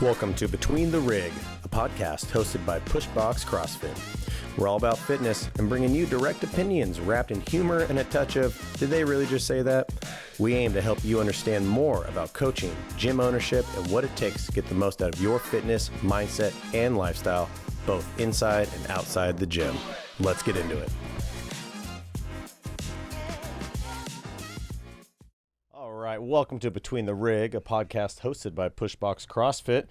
Welcome to Between the Rig, a podcast hosted by Pushbox CrossFit. We're all about fitness and bringing you direct opinions wrapped in humor and a touch of, did they really just say that? We aim to help you understand more about coaching, gym ownership, and what it takes to get the most out of your fitness, mindset, and lifestyle, both inside and outside the gym. Let's get into it. All right, welcome to Between the Rig, a podcast hosted by Pushbox CrossFit.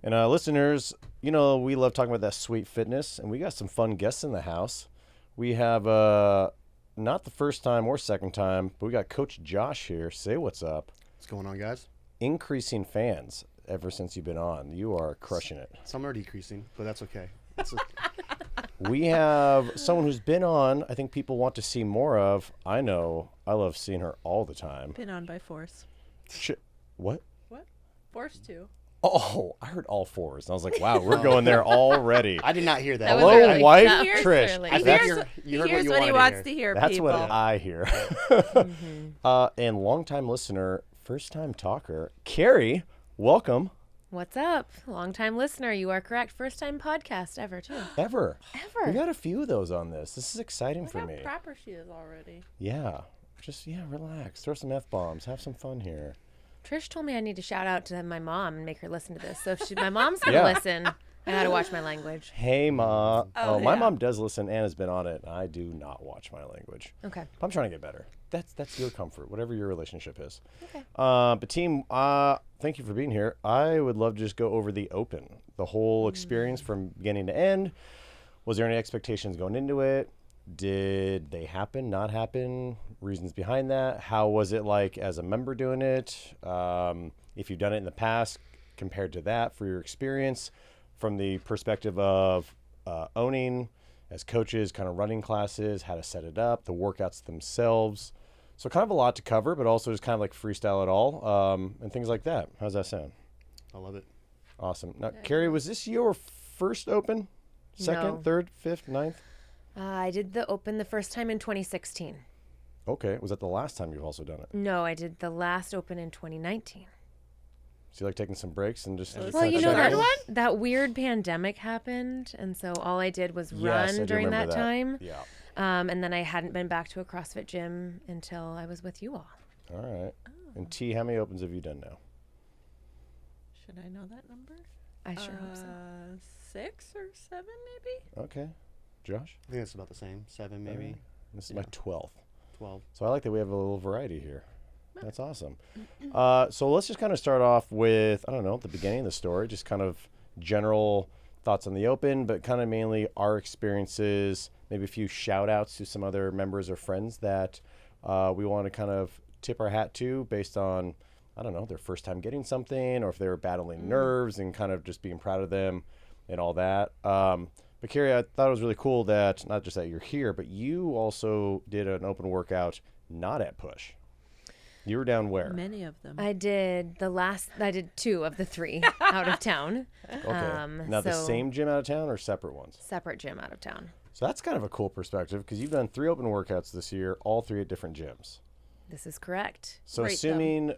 And listeners, you know, we love talking about that sweet fitness, and we got some fun guests in the house. We have, not the first time or second time, but we got Coach Josh here. Say what's up. What's going on, guys? Increasing fans ever since you've been on. You are crushing it. Some are decreasing, but that's okay. We have someone who's been on, I think people want to see more of. I know. I love seeing her all the time. Been on by force. What? What? Force to. Oh, I heard all fours. And I was like, wow, we're going there already. I did not hear that. Hello, wife, He hears Trish. I think you heard what he wants to hear, That's people. what I hear. And longtime listener, first time talker, Carrie, welcome. What's up? Long-time listener. You are correct. First-time podcast ever, too. Ever. Ever. We got a few of those on this. This is exciting Look for how me. proper she is already. Yeah. Just, relax. Throw some F-bombs. Have some fun here. Trish told me I need to shout out to my mom and make her listen to this. So if my mom's going to Yeah. listen, I got to watch my language. Hey, Ma. Oh, My yeah. mom does listen and has been on it. I do not watch my language. Okay. I'm trying to get better. That's your comfort, whatever your relationship is. Okay. But team, thank you for being here. I would love to just go over the Open, the whole experience from beginning to end. Was there any expectations going into it? Did they happen, not happen? Reasons behind that? How was it like as a member doing it? If you've done it in the past, compared to that for your experience from the perspective of owning as coaches, kind of running classes, how to set it up, the workouts themselves. So kind of a lot to cover, but also just kind of like freestyle it all and things like that. How's that sound? I love it. Awesome. Now, Carrie, was this your first Open? Second, No. third, fifth, ninth? I did the Open the first time in 2016. Okay. Was that the last time you've also done it? No, I did the last Open in 2019. So you like taking some breaks and just... Well, Well, you know Third that weird pandemic happened, and so all I did was Yes, I run do during remember that time. Yeah. And then I hadn't been back to a CrossFit gym until I was with you all. All right. And T, how many Opens have you done now? Should I know that number? I sure hope so. 6 or 7, maybe? Okay. Josh? I think it's about the same. 7, maybe. All right. This is my 12th. 12. So I like that we have a little variety here. That's awesome. So let's just kind of start off with, I don't know, the beginning of the story, just kind of general thoughts on the Open, but kind of mainly our experiences, maybe a few shout outs to some other members or friends that we want to kind of tip our hat to based on, I don't know, their first time getting something or if they were battling nerves and kind of just being proud of them and all that. But Carrie, I thought it was really cool that not just that you're here, but you also did an Open workout not at Push. You were down where? Many of them. I did 2 of the 3 out of town. Okay. Now the so same gym out of town or separate ones? separate gym out of town. So that's kind of a cool perspective because you've done 3 Open workouts this year, all 3 at different gyms. This is correct. So Rate assuming,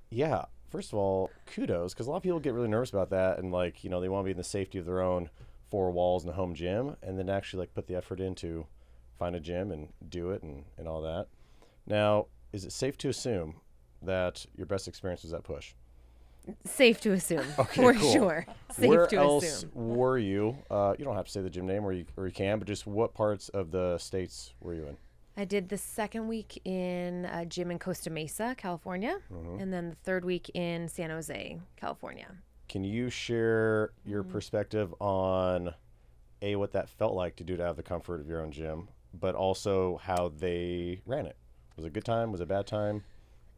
yeah, first of all, kudos, because a lot of people get really nervous about that and like, you know, they want to be in the safety of their own 4 walls in a home gym and then actually like put the effort into find a gym and do it and all that. Now, is it safe to assume that your best experience was at Push? Safe to assume, Okay, for cool. sure. Safe Where to else assume. were you? You don't have to say the gym name or you can, but just what parts of the states were you in? I did the second week in a gym in Costa Mesa, California, and then the third week in San Jose, California. Can you share your perspective on what that felt like to do it out of the comfort of your own gym, but also how they ran it? Was it a good time? Was it a bad time?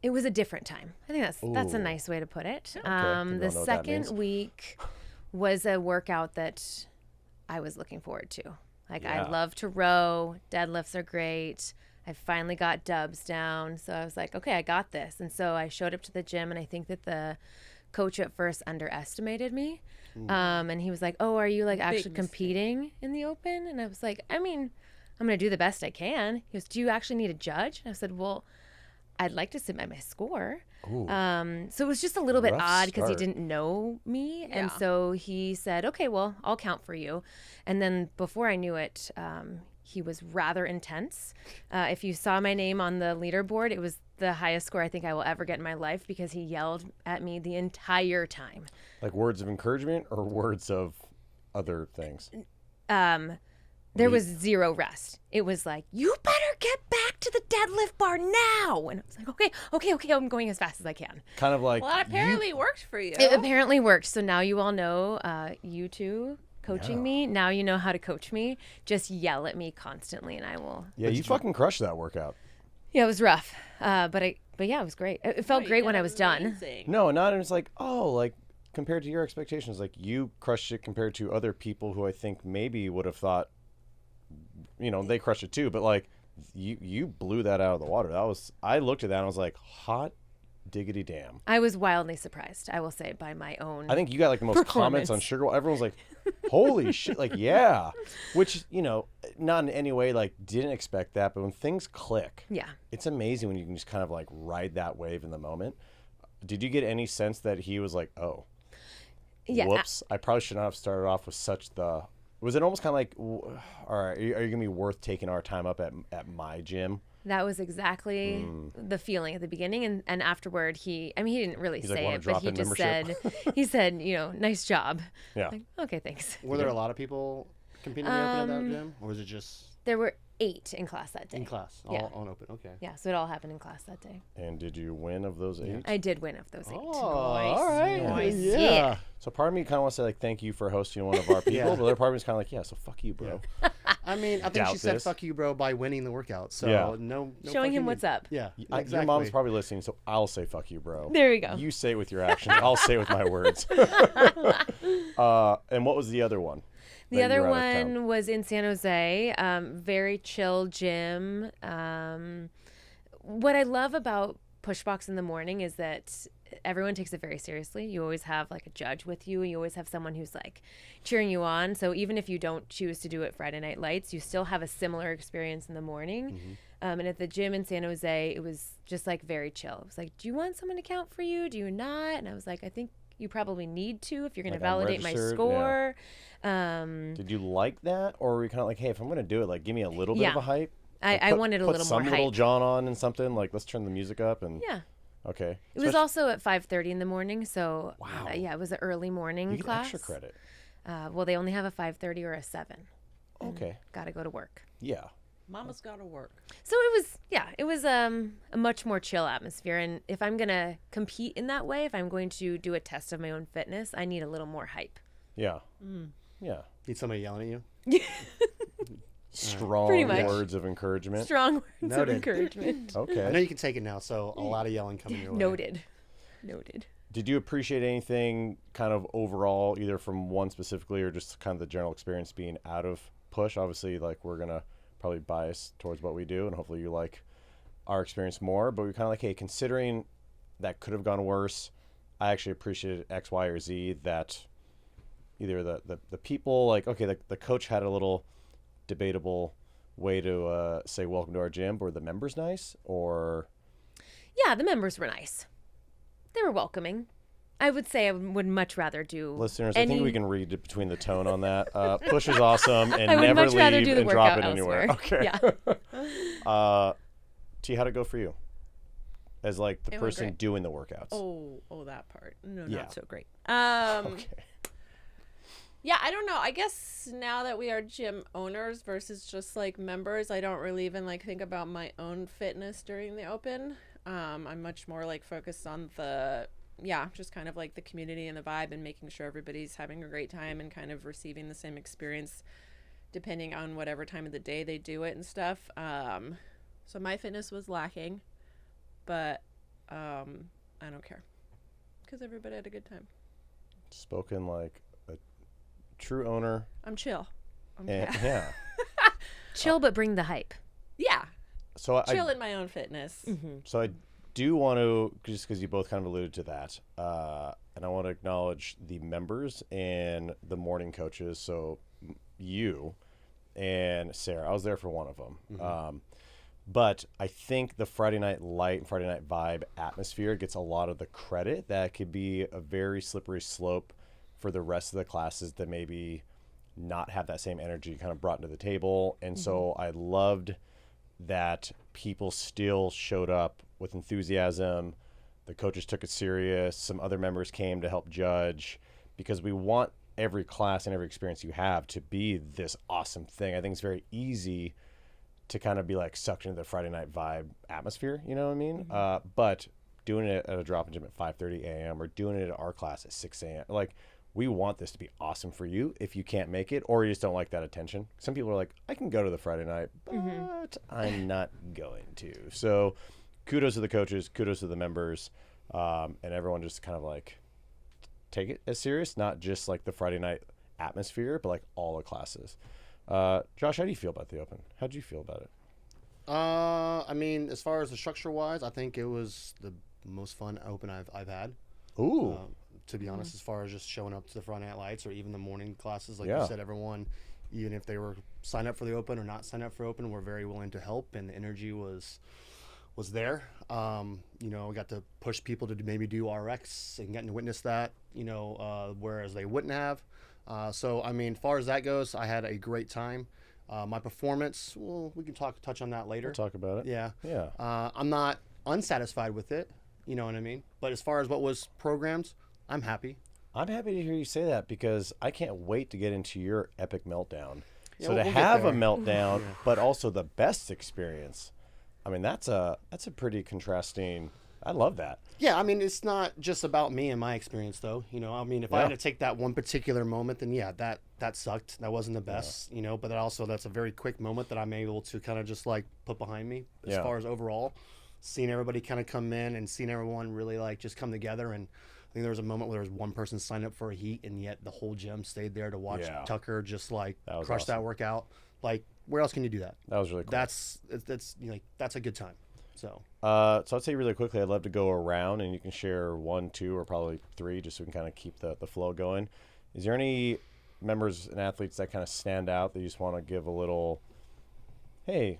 It was a different time. I think that's a Ooh. nice way to put it. we all The know what that second means. week was a workout that I was looking forward to. Like Yeah. I love to row. Deadlifts are great. I finally got dubs down. So I was like, okay, I got this. And so I showed up to the gym and I think that the coach at first underestimated me. And he was like, oh, are you like actually mistake. competing in the Open? And I was like, I mean, I'm going to do the best I can. He goes, do you actually need a judge? And I said, well, I'd like to submit my score. Ooh. So it was just a little bit Rough odd because he start. didn't know me. And Yeah. so he said, okay, well, I'll count for you. And then before I knew it, he was rather intense. If you saw my name on the leaderboard, it was the highest score I think I will ever get in my life because he yelled at me the entire time. Like words of encouragement or words of other things? There was zero rest. It was like, you better get back to the deadlift bar now. And I was like, okay, I'm going as fast as I can. Kind of like Well, that apparently worked for you. It apparently worked. So now you all know, you two coaching me. Now you know how to coach me. Just yell at me constantly and I will. yeah, you fucking crushed that workout. Yeah, it was rough. But yeah, it was great. It felt You great did when I was done. amazing. No, not it's like, oh, like compared to your expectations, like you crushed it compared to other people who I think maybe would have thought, they crushed it too, but like you blew that out of the water. I looked at that and I was like, hot diggity damn. I was wildly surprised, I will say, by my own. I think you got like the most comments on Performance. sugar. Everyone's like, holy shit, like, yeah. Which, not in any way like didn't expect that, but when things click, Yeah. it's amazing when you can just kind of like ride that wave in the moment. Did you get any sense that he was like, oh, Yeah. whoops, I probably should not have started off with such the... Was it almost kind of like, all right, are you going to be worth taking our time up at my gym? That was exactly the feeling at the beginning, and afterward he didn't really He's like, say "Wanna it, but drop he in just membership?" said, nice job. Yeah. Like, okay, thanks. Were there a lot of people competing in the Open at that gym? Or was it just There were 8 in class that day. in class? Yeah. All on Open, okay. Yeah, so it all happened in class that day. And did you win of those 8? I did win of those 8. Oh, all right. Nice. Yeah. Yeah. So part of me kind of wants to say, like, thank you for hosting one of our people, Yeah. but the other part of me is kind of like, yeah, so fuck you, bro. I mean, I think Doubt she said this. fuck you, bro, by winning the workout. So Yeah. no Showing him fucking- what's up. Yeah, Your exactly. mom's probably listening, so I'll say fuck you, bro. There we go. You say it with your actions. I'll say it with my words. And what was the other one? The that you other were out of town? one was in San Jose. Very chill gym. What I love about Pushbox in the morning is that everyone takes it very seriously. You always have like a judge with you. You always have someone who's like cheering you on. So even if you don't choose to do it Friday Night Lights, you still have a similar experience in the morning. And at the gym in San Jose, it was just like very chill. It was like, do you want someone to count for you? Do you not? And I was like, I think you probably need to if you're going to Like, I'm validate my registered, score. Did you like that? Or were you kind of like, hey, if I'm going to do it, like, give me a little bit of Yeah. a hype? I wanted a little more some little hype. John on and something. Like, let's turn the music up. And Yeah. Okay. It was also at 5:30 in the morning, so Wow. yeah, it was an early morning You get class. extra credit. Well, they only have a 5:30 or a 7. Okay. Got to go to work. Yeah. Mama's got to work. So it was a much more chill atmosphere. And if I'm gonna compete in that way, if I'm going to do a test of my own fitness, I need a little more hype. Yeah. Yeah. Need somebody yelling at you? Strong Pretty much. words of encouragement. Strong words of Noted. encouragement. I know Okay. you can take it now, so a lot of yelling coming your way. Noted. Did you appreciate anything kind of overall, either from one specifically or just kind of the general experience being out of Push? Obviously, like, we're going to probably bias towards what we do, and hopefully you like our experience more. But we're kind of like, hey, considering that could have gone worse, I actually appreciated X, Y, or Z that either the people, like, okay, the coach had a little debatable way to say welcome to our gym, but were the members nice? Or Yeah, the members were nice. They were welcoming. I would say I would much rather do listeners, I think any- we can read it between the tone on that. Push is awesome, and I would never much rather leave do the and drop workout it anywhere. elsewhere. Okay. Yeah. T, how'd it go for you? As like the It went person great. doing the workouts. Oh, that part. No, Yeah. not so great. Okay. Yeah, I don't know. I guess now that we are gym owners versus just like members, I don't really even like think about my own fitness during the Open. I'm much more like focused on just kind of like the community and the vibe and making sure everybody's having a great time and kind of receiving the same experience depending on whatever time of the day they do it and stuff. So my fitness was lacking, but I don't care because everybody had a good time. Spoken like a true owner. I'm chill. And, yeah. Chill, but bring the hype. Yeah. So Chill in my own fitness. So I do want to, just because you both kind of alluded to that, and I want to acknowledge the members and the morning coaches. So you and Sarah, I was there for one of them. But I think the Friday Night Light and Friday Night Vibe atmosphere gets a lot of the credit. That could be a very slippery slope for the rest of the classes that maybe not have that same energy kind of brought into the table. And so I loved that people still showed up with enthusiasm. The coaches took it serious. Some other members came to help judge, because we want every class and every experience you have to be this awesome thing. I think it's very easy to kind of be like sucked into the Friday Night Vibe atmosphere, you know what I mean? But doing it at a drop-in gym at 5:30 a.m. or doing it at our class at 6 a.m., like, we want this to be awesome for you if you can't make it or you just don't like that attention. Some people are like, I can go to the Friday night, but I'm not going to. So kudos to the coaches, kudos to the members, and everyone just kind of like take it as serious, not just like the Friday night atmosphere, but like all the classes. Josh, how do you feel about the Open? How did you feel about it? I mean, as far as the structure wise, I think it was the most fun Open I've had. Ooh. To be honest, as far as just showing up to the Friday Night Lights or even the morning classes, like Yeah. you said, everyone, even if they were signed up for the Open or not signed up for Open, were very willing to help, and the energy was there. You know, we got to push people to maybe do RX and getting to witness that, you know, whereas they wouldn't have. So, I mean, as far as that goes, I had a great time. My performance, well, we can touch on that later. We'll talk about it. Yeah. Yeah. I'm not unsatisfied with it, you know what I mean? But as far as what was programmed, I'm happy. I'm happy to hear you say that, because I can't wait to get into your epic meltdown. Yeah, So we'll to get have a there. meltdown, but also the best experience, I mean, that's a pretty contrasting. I love that. Yeah, I mean, it's not just about me and my experience, though. You know, I mean, if I Yeah. had to take that one particular moment, then yeah, that sucked. That wasn't the best, you know. But also, that's a very quick moment that I'm able to kind of just like put behind me. As Yeah. far as overall, seeing everybody kind of come in and seeing everyone really like just come together. And I think there was a moment where there was one person signed up for a heat, and yet the whole gym stayed there to watch Yeah. Tucker just like That was crush that awesome. workout. Like, where else can you do that? That was really cool. That's you know, like, that's a good time. So. So I'd say really quickly, I'd love to go around and you can share 1, 2, or probably 3, just so we can kind of keep the flow going. Is there any members and athletes that kind of stand out that you just want to give a little, hey,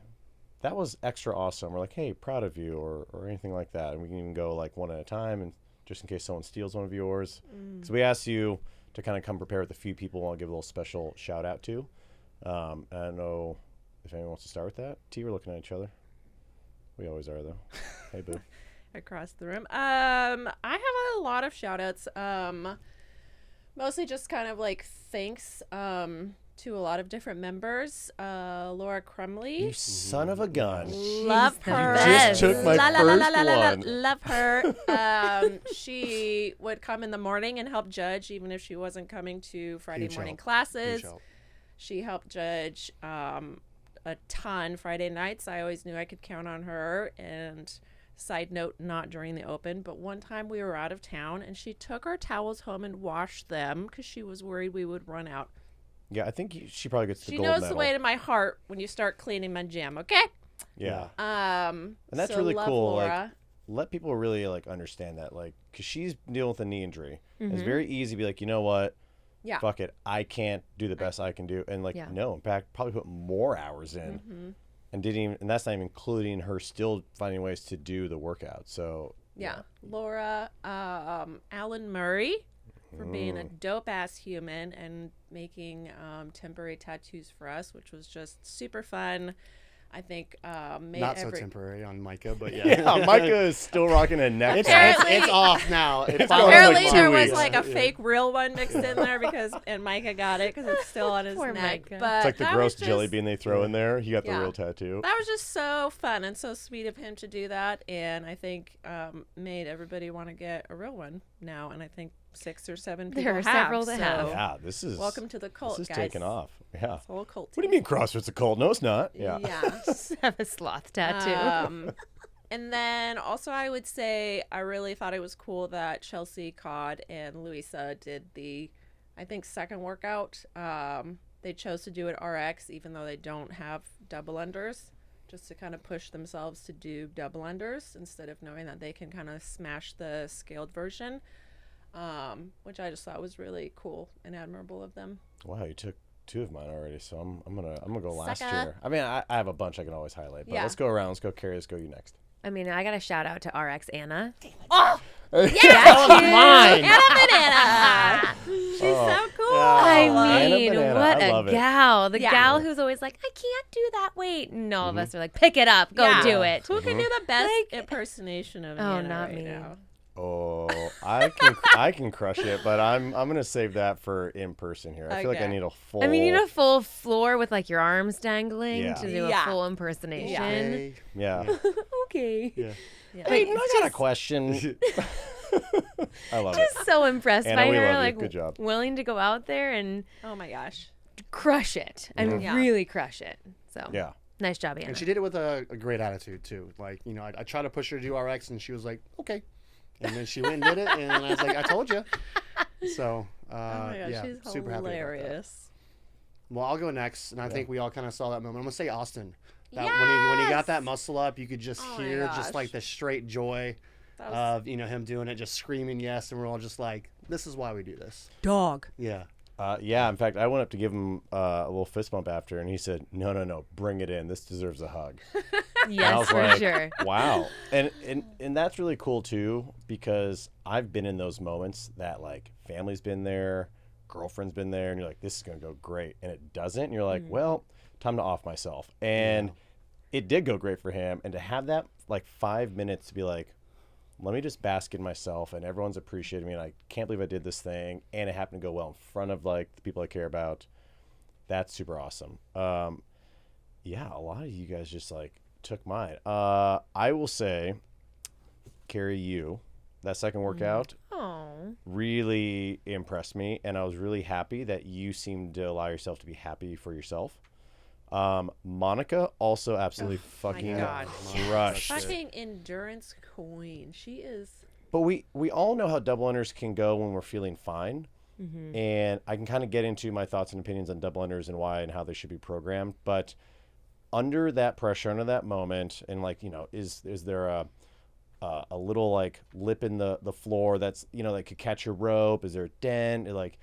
that was extra awesome, or like, hey, proud of you, or anything like that? And we can even go like one at a time, and just in case someone steals one of yours. Because we asked you to kind of come prepared with a few people I'll give a little special shout out to. And I don't know if anyone wants to start with that. T, we're looking at each other. We always are, though. Hey, boo. Across the room. I have a lot of shout outs. Mostly just kind of like thanks to a lot of different members. Laura Crumley. You son of a gun. Love the her. best. Just took my first one. Love her. She would come in the morning and help judge, even if she wasn't coming to Friday Huge morning help. classes. Huge help. She helped judge a ton Friday nights. I always knew I could count on her. And side note, not during the Open, but one time we were out of town and she took our towels home and washed them because she was worried we would run out. Yeah, I think she probably gets the She gold knows medal. the way to my heart when you start cleaning my gym, okay? Yeah. And that's really cool, like, Laura. Let people really like understand that, like, because she's dealing with a knee injury. Mm-hmm. It's very easy to be like, you know what? Yeah. Fuck it. I can't do the best I can do. And like, Yeah. no, in fact, probably put more hours in. And didn't even, and that's not even including her still finding ways to do the workout. So Yeah. Laura, Alan Murray for being a dope ass human and making temporary tattoos for us, which was just super fun. I think made Not every so temporary on Micah, but yeah. yeah, Micah is still rocking a neck. It's, tattoo. Apparently- it's off now. It's going on Apparently like 2 there was weeks. like a fake real one mixed in there and Micah got it because it's still on his Poor neck. Micah. But It's like the that gross was jelly just- bean they throw in there. He got the Yeah. real tattoo. That was just so fun and so sweet of him to do that, and I think made everybody want to get a real one now. And I think 6 or 7 people There are have, several that have. Yeah, this is Welcome to the cult, This is guys. taking off. Yeah. It's a whole cult. What do you mean CrossFit's a cult? No, it's not. Yeah. Yeah. Have a sloth tattoo. And then also I would say I really thought it was cool that Chelsea Codd and Louisa did the, I think, second workout. They chose to do it RX even though they don't have double unders, just to kind of push themselves to do double unders instead of knowing that they can kind of smash the scaled version, which I just thought was really cool and admirable of them. Wow, you took 2 of mine already, so I'm gonna go last Sucker. year. I mean, I have a bunch I can always highlight, but Yeah. let's go around. Let's go, Carrie. Let's go you next. I mean, I got a shout out to RX Anna. That was mine. Anna Banana. She's so cool. I Anna mean, Banana, what I love a it. gal. The Yeah. gal who's always like, I can't do that weight. And all of us are like, pick it up. Go Yeah. do it. Who can do the best Like- impersonation of Oh, Anna not right me. now? Oh, I can crush it, but I'm gonna save that for in person here. I feel like I Okay. need a full. I mean, you need a full floor with like your arms dangling Yeah. to do a Yeah. full impersonation. Okay. Yeah. Okay. Yeah. Yeah. Hey, Like, I got a question. I love it. Just so impressed Anna, by we her, love you. like Good job. willing to go out there and Oh my gosh. crush it. I mean, Yeah. really crush it. So Yeah. nice job, Anna. And she did it with a great attitude too. Like, I tried to push her to do RX, and she was like, "Okay," and then she went and did it, and I was like, "I told you." So, Oh my gosh, yeah, she's super happy about that. hilarious. Well, I'll go next, and I think we all kind of saw that moment. I'm gonna say Austin. That Yes! when he got that muscle up, you could just Oh my hear just gosh. like the straight joy That was of him doing it, just screaming yes, and we're all just like, "This is why we do this." dog. Yeah. Yeah. In fact, I went up to give him a little fist bump after, and he said, "No, bring it in. This deserves a hug." And I Yes, was for like, sure. Wow. And that's really cool too, because I've been in those moments that like family's been there, girlfriend's been there, and you're like, this is gonna go great, and it doesn't, and you're like, well, time to off myself. And it did go great for him, and to have that like 5 minutes to be like, let me just bask in myself, and everyone's appreciating me, and I can't believe I did this thing, and it happened to go well in front of like the people I care about. That's super awesome. Yeah, a lot of you guys just like took mine. I will say, Carrie, that second workout Oh. really impressed me, and I was really happy that you seemed to allow yourself to be happy for yourself. Monica also absolutely fucking God. crushed. Fucking endurance queen. She is. But we all know how double unders can go when we're feeling fine. And I can kind of get into my thoughts and opinions on double unders and why and how they should be programmed. But under that pressure, under that moment, and like, is there a little like lip in the floor that's, that could catch your rope? Is there a dent? Like,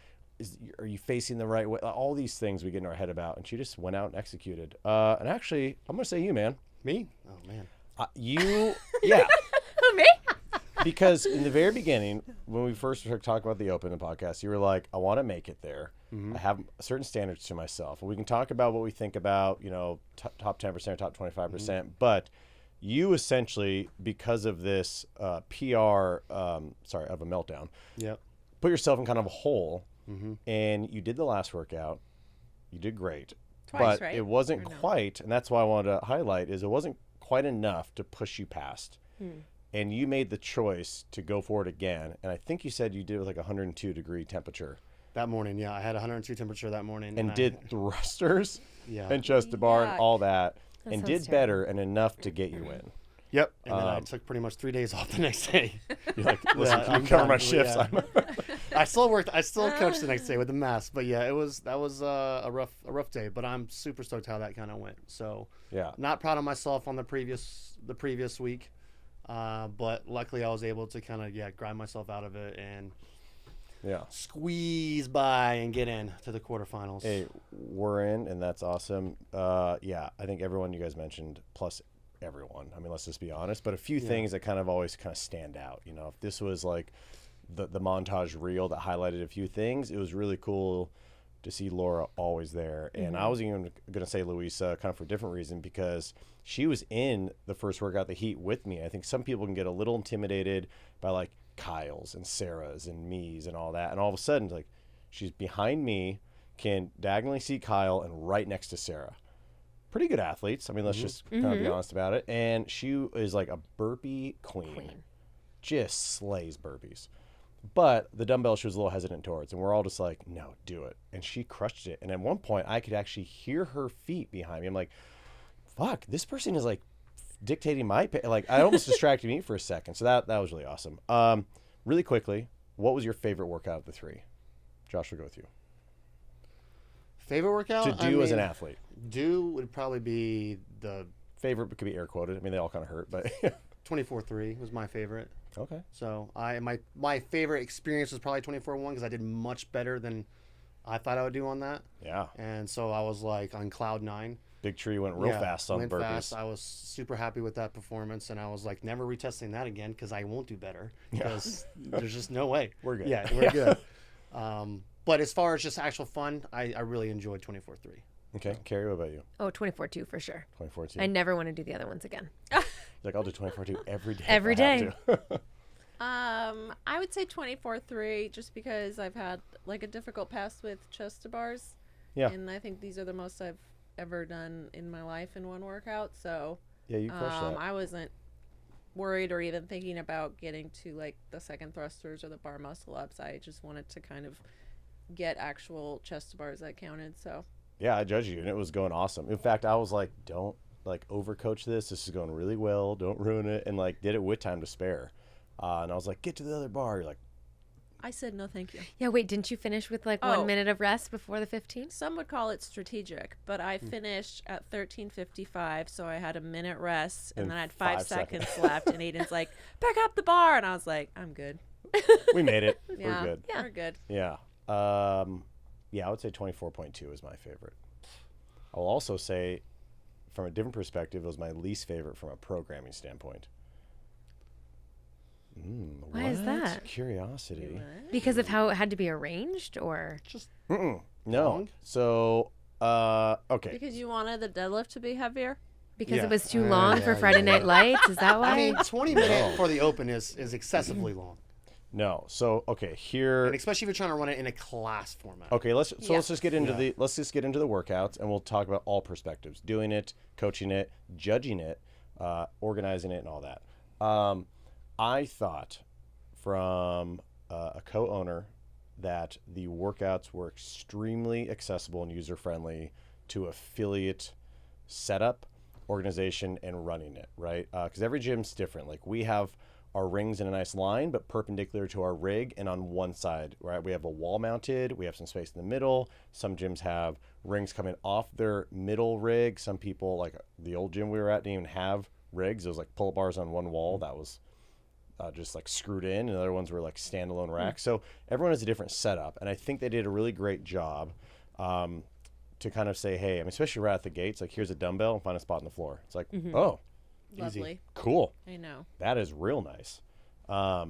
are you facing the right way? All these things we get in our head about. And she just went out and executed. And actually, I'm going to say you, man. Me? Oh man. Yeah. Me? Because in the very beginning, when we first talked about the Open podcast, you were like, I want to make it there. I have certain standards to myself. And we can talk about what we think about, top 10% or top 25%. But you essentially, because of this PR, of a meltdown, Yep. put yourself in kind of a hole. And you did the last workout. You did great. Twice, but right? it wasn't Or no? quite, and that's why I wanted to highlight, is it wasn't quite enough to push you past. And you made the choice to go for it again. And I think you said you did it with like 102-degree temperature. That morning, yeah, I had 102 temperature that morning. And I- did thrusters Yeah. and chest to bar and Yuck. all that. That and sounds did better and enough to get you in. Yep. And then I took pretty much 3 days off the next day. You're like, listen, Yeah, can you I'm cover done. my shifts? Yeah. I still worked. I still coached the next day with the mask. But yeah, that was a rough day. But I'm super stoked how that kind of went. So Yeah. not proud of myself on the previous week, but luckily I was able to kind of grind myself out of it and Yeah. squeeze by and get in to the quarterfinals. Hey, we're in, and that's awesome. Yeah, I think everyone you guys mentioned, plus everyone. I mean, let's just be honest. But a few things that kind of always kind of stand out. If this was like the montage reel that highlighted a few things, it was really cool to see Laura always there. And I was even going to say Louisa kind of for a different reason, because she was in the first workout, the heat, with me. I think some people can get a little intimidated by like Kyle's and Sarah's and me's and all that. And all of a sudden, like, she's behind me, can diagonally see Kyle, and right next to Sarah. Pretty good athletes. I mean, let's just kind of be honest about it. And she is like a burpee queen. Just slays burpees. But the dumbbell she was a little hesitant towards, and we're all just like, no, do it. And she crushed it. And at one point, I could actually hear her feet behind me. I'm like, fuck, this person is like dictating my like, I almost distracted me for a second. So that was really awesome. Really quickly, what was your favorite workout of the three? Josh, will go with you. Favorite workout To do as an athlete. Do would probably be the Favorite could be air quoted. I mean, they all kind of hurt, but 24-3 was my favorite. okay. So my favorite experience was probably 24-1 because I did much better than I thought I would do on that. Yeah. And so I was like on cloud 9. Big tree went real Yeah, fast on went burpees. fast. I was super happy with that performance, and I was like, never retesting that again because I won't do better because there's just no way. We're good. Yeah, we're good. But as far as just actual fun, I really enjoyed 24-3. Okay, Carrie, what about you? Oh, 24-2 for sure. 24-2. I never want to do the other ones again. Like, I'll do 24-2 every day. Every if I have day. to. I would say 24-3 just because I've had like a difficult past with chest to bars. Yeah. And I think these are the most I've ever done in my life in one workout. So Yeah, you crushed that. I wasn't worried or even thinking about getting to like the second thrusters or the bar muscle ups. I just wanted to kind of get actual chest to bars that counted. So Yeah, I judged you, and it was going awesome. In fact, I was like, don't like overcoach this. This is going really well. Don't ruin it. And like did it with time to spare. And I was like, get to the other bar. You're like, I said no thank you. Yeah, wait, didn't you finish with like 1 minute of rest before the 15? Some would call it strategic, but I finished at 13:55, so I had a minute rest, and In then I had 5 seconds. seconds left, and Aiden's like, pick up the bar, and I was like, I'm good. we made it. Yeah, We're good. Yeah. we're good. Yeah. Yeah, I would say 24.2 is my favorite. I'll also say, from a different perspective, it was my least favorite from a programming standpoint. Why is what? that? Curiosity. Because of how it had to be arranged, or Just No. Wrong? So, okay. Because you wanted the deadlift to be heavier? because Yeah. it was too long for Friday Night Lights? Is that why? I mean, 20 minutes for the open is excessively long, No. So, okay, here. and especially if you're trying to run it in a class format. Okay, let's just get into Yeah. let's just get into the workouts, and we'll talk about all perspectives: doing it, coaching it, judging it, organizing it, and all that. I thought from a co-owner that the workouts were extremely accessible and user-friendly to affiliate setup, organization, and running it, right? Because every gym's different. Like, we have our rings in a nice line, but perpendicular to our rig, and on one side, right, we have a wall mounted, we have some space in the middle. Some gyms have rings coming off their middle rig. Some people, like the old gym we were at, didn't even have rigs. It was like pull-up bars on one wall that was just like screwed in, and the other ones were like standalone racks. So everyone has a different setup, and I think they did a really great job to kind of say, hey, I mean, especially right at the gates, like, here's a dumbbell and find a spot on the floor. It's like, oh, Lovely. cool. I know. That is real nice. I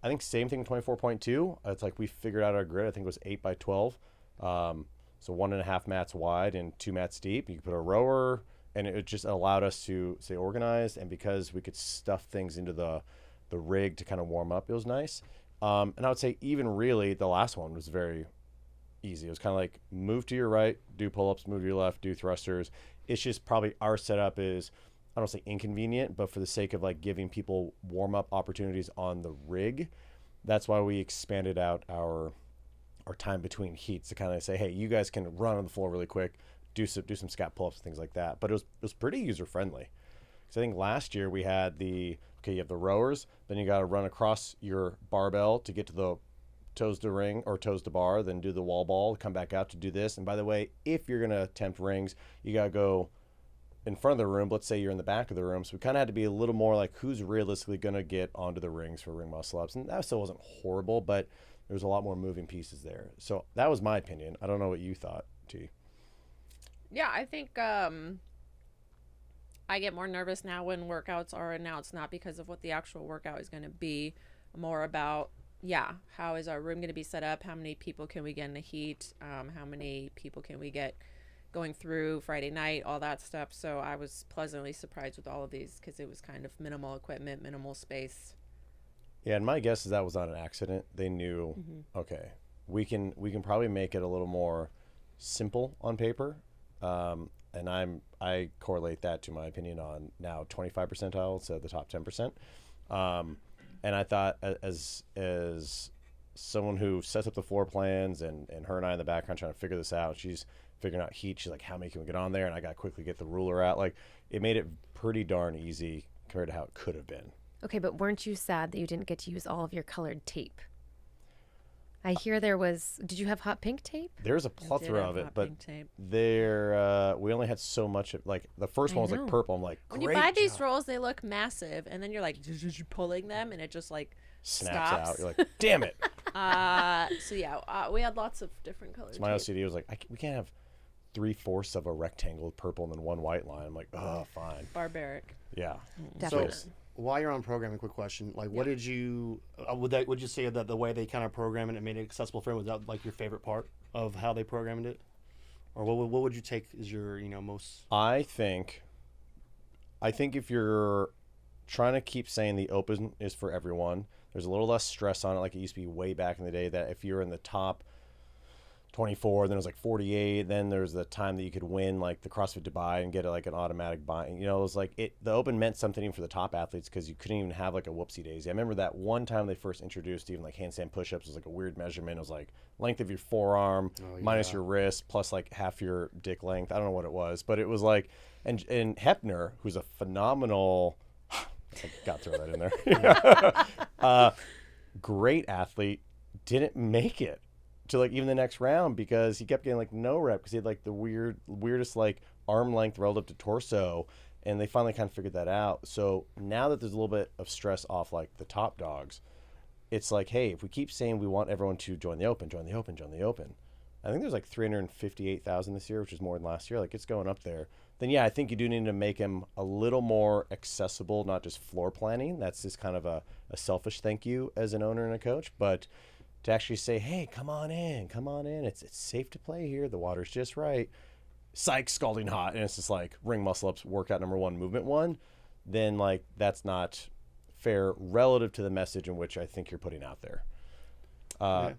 think same thing in 24.2. It's like we figured out our grid. I think it was 8 by 12. So 1.5 mats wide and 2 mats deep. You could put a rower, and it just allowed us to stay organized. And because we could stuff things into the rig to kind of warm up, it was nice. And I would say even really the last one was very easy. It was kind of like move to your right, do pull-ups, move to your left, do thrusters. It's just probably our setup is, I don't say inconvenient, but for the sake of like giving people warm-up opportunities on the rig, that's why we expanded out our time between heats to kind of say, hey, you guys can run on the floor really quick, do some scat pull-ups and things like that. But it was pretty user-friendly. So I think last year we had you have the rowers, then you got to run across your barbell to get to the toes to ring or toes to bar, then do the wall ball, come back out to do this. And by the way, if you're going to attempt rings, you got to go in front of the room. Let's say you're in the back of the room. So we kind of had to be a little more like, who's realistically going to get onto the rings for ring muscle ups. And that still wasn't horrible, but there was a lot more moving pieces there. So that was my opinion. I don't know what you thought, T. Yeah, I think I get more nervous now when workouts are announced, not because of what the actual workout is going to be, more about, how is our room going to be set up? How many people can we get in the heat? How many people can we get going through Friday night, all that stuff. So I was pleasantly surprised with all of these because it was kind of minimal equipment, minimal space. Yeah, and my guess is that was not an accident. They knew, okay, we can probably make it a little more simple on paper. And I correlate that to my opinion on now 25 percentile instead of the top 10%. And I thought as someone who sets up the floor plans and her and I in the background trying to figure this out, she's figuring out heat. She's like, how many can we get on there? And I got to quickly get the ruler out. Like, it made it pretty darn easy compared to how it could have been. Okay, but weren't you sad that you didn't get to use all of your colored tape? I hear there was. Did you have hot pink tape? There's a plethora of it, but we only had so much. Like, the first one was like purple. I'm like, when great you buy these job. rolls, they look massive, and then you're like pulling them, and it just like Snaps stops. out. You're like, damn it. So yeah, we had lots of different colors. So my OCD was like, we can't have 3/4 of a rectangle with purple and then one white line. I'm like, oh, fine. Barbaric. Yeah. Definitely. So while you're on programming, quick question: like, what did you would you say that the way they kind of programmed it and made it accessible for him, was that like your favorite part of how they programmed it, or what would you take as your most? I think if you're trying to keep saying the open is for everyone, there's a little less stress on it, like it used to be way back in the day, that if you're in the top 24, then it was like 48, then there's the time that you could win like the CrossFit Dubai and get like an automatic buy. It was like the open meant something even for the top athletes, because you couldn't even have like a whoopsie daisy. I remember that one time they first introduced even like handstand push-ups was like a weird measurement. It was like length of your forearm minus your wrist plus like half your dick length. I don't know what it was, but it was like, and Hepner, who's a phenomenal I got to throw that in there. Great athlete, didn't make it to like even the next round because he kept getting like no rep because he had like the weirdest like arm length relative to torso, and they finally kind of figured that out. So now that there's a little bit of stress off like the top dogs, it's like, hey, if we keep saying we want everyone to join the open, I think there's like 358,000 this year, which is more than last year. Like it's going up there. Then yeah, I think you do need to make him a little more accessible, not just floor planning. That's just kind of a selfish thank you as an owner and a coach, but to actually say, hey, come on in. It's safe to play here. The water's just right. Psych, scalding hot. And it's just like ring muscle ups, workout number 1, movement 1. Then like that's not fair relative to the message in which I think you're putting out there.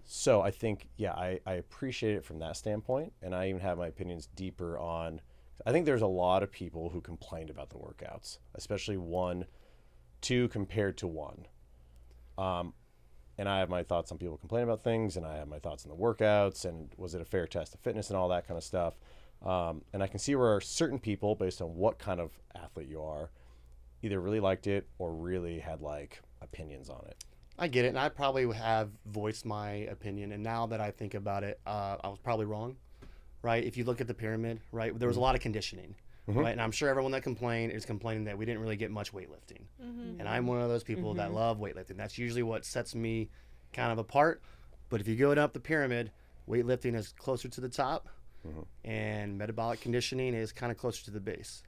So I think, I appreciate it from that standpoint. And I even have my opinions deeper on, I think there's a lot of people who complained about the workouts, especially 1, 2 compared to 1. And I have my thoughts on people complaining about things, and I have my thoughts on the workouts, and was it a fair test of fitness and all that kind of stuff. And I can see where certain people, based on what kind of athlete you are, either really liked it or really had like opinions on it. I get it, and I probably have voiced my opinion, and now that I think about it, I was probably wrong, right? If you look at the pyramid, right, there was a lot of conditioning, right? And I'm sure everyone that complained is complaining that we didn't really get much weightlifting. And I'm one of those people that love weightlifting. That's usually what sets me kind of apart. But if you go up the pyramid, weightlifting is closer to the top, and metabolic conditioning is kind of closer to the base.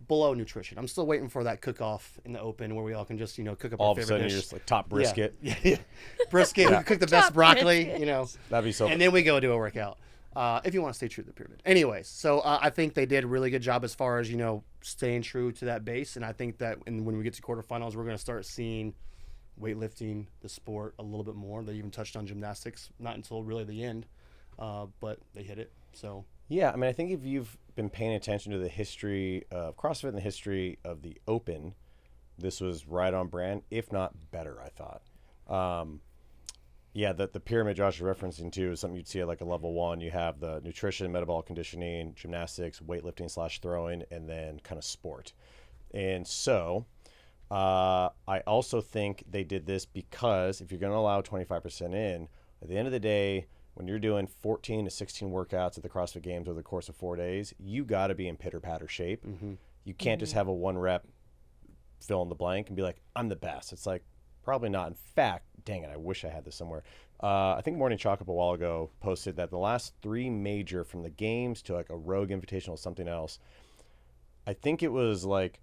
Below nutrition. I'm still waiting for that cook-off in the open where we all can just, cook up all our of a favorite sudden dish. you're just like top brisket. Yeah. Brisket. We cook the best broccoli, That'd be so and then we go do a workout. If you want to stay true to the pyramid. Anyways, so I think they did a really good job as far as, staying true to that base. And I think that when we get to quarterfinals, we're going to start seeing weightlifting, the sport, a little bit more. They even touched on gymnastics, not until really the end, but they hit it. So yeah, I mean, I think if you've been paying attention to the history of CrossFit and the history of the Open, this was right on brand, if not better, I thought. The pyramid Josh is referencing to is something you'd see at like a level 1. You have the nutrition, metabolic conditioning, gymnastics, weightlifting / throwing, and then kind of sport. And so I also think they did this because if you're going to allow 25% in, at the end of the day, when you're doing 14 to 16 workouts at the CrossFit Games over the course of 4 days, you got to be in pitter-patter shape. You can't just have a 1 rep fill in the blank and be like, I'm the best. It's like, probably not. In fact, dang it, I wish I had this somewhere. I think Morning Chalk up a while ago posted that the last 3 major, from the games to like a Rogue Invitational, something else, I think it was like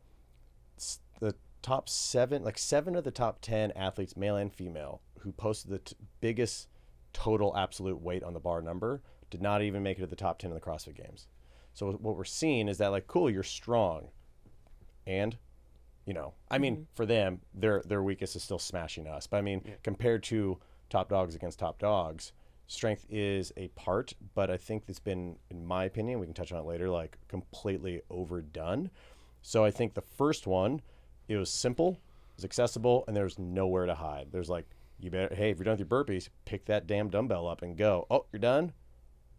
the top 7, like 7 of the top 10 athletes, male and female, who posted the biggest total absolute weight on the bar number did not even make it to the top 10 in the CrossFit Games. So what we're seeing is that like, cool, you're strong, and I mean, for them, their weakest is still smashing us. But I mean, compared to top dogs against top dogs, strength is a part, but I think it's been, in my opinion, we can touch on it later, like completely overdone. So I think the first one, it was simple, it was accessible, and there's nowhere to hide. There's like, hey, if you're done with your burpees, pick that damn dumbbell up and go. Oh, you're done?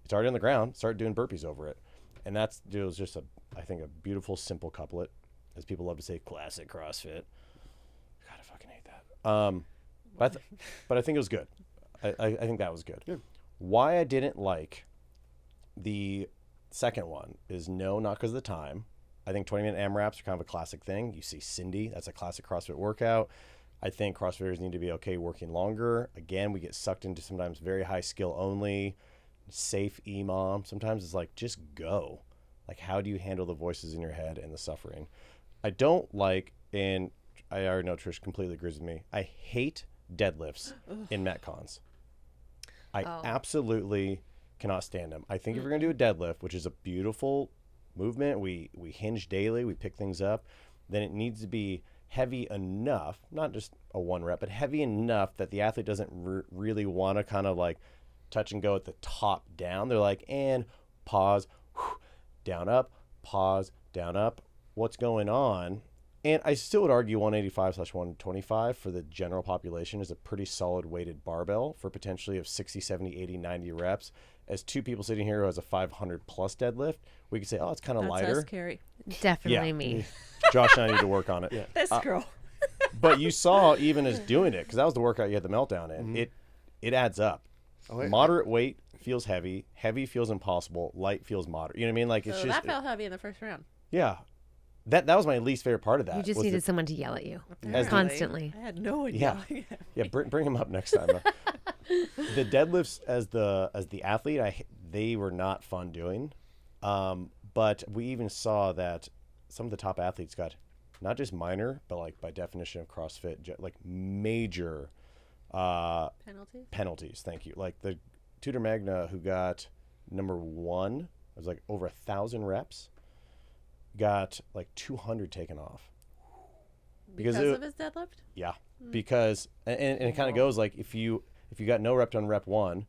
It's already on the ground. Start doing burpees over it. And it was just I think a beautiful, simple couplet. As people love to say, classic CrossFit. God, I fucking hate that. But I think it was good. I think that was good. Why I didn't like the second one is not because of the time. I think 20-minute AMRAPs are kind of a classic thing. You see Cindy, that's a classic CrossFit workout. I think CrossFitters need to be okay working longer. Again, we get sucked into sometimes very high skill only, safe EMOM. Sometimes it's like, just go. Like, how do you handle the voices in your head and the suffering? I don't like, and I already know Trish completely agrees with me, I hate deadlifts in Metcons. I absolutely cannot stand them. I think if you're going to do a deadlift, which is a beautiful movement, we hinge daily, we pick things up, then it needs to be heavy enough, not just a 1 rep, but heavy enough that the athlete doesn't really want to kind of like touch and go at the top down. They're like, and pause, down up, pause, down up. What's going on? And I still would argue 185/125 for the general population is a pretty solid weighted barbell for potentially of 60, 70, 80, 90 reps. As 2 people sitting here who has a 500 plus deadlift, we could say, oh, it's kind of lighter. That's us, Carrie. Definitely me. Josh and I need to work on it. Yeah. This girl. But you saw even as doing it, because that was the workout you had the meltdown in, it adds up. Oh, wait. Moderate weight feels heavy. Heavy feels impossible. Light feels moderate. You know what I mean? Like, it's So just, that felt heavy in the first round. yeah. That was my least favorite part of that. You just was needed someone to yell at you Apparently. constantly. I had no Yeah. idea. Yeah, bring him up next time. The deadlifts as the athlete, they were not fun doing. But we even saw that some of the top athletes got not just minor, but like by definition of CrossFit, like major penalties. Thank you. Like the Tudor Magna who got number 1, it was like over 1,000 reps, got like 200 taken off. Because of his deadlift? Yeah, because and it kind of goes like if you got no rep on rep 1,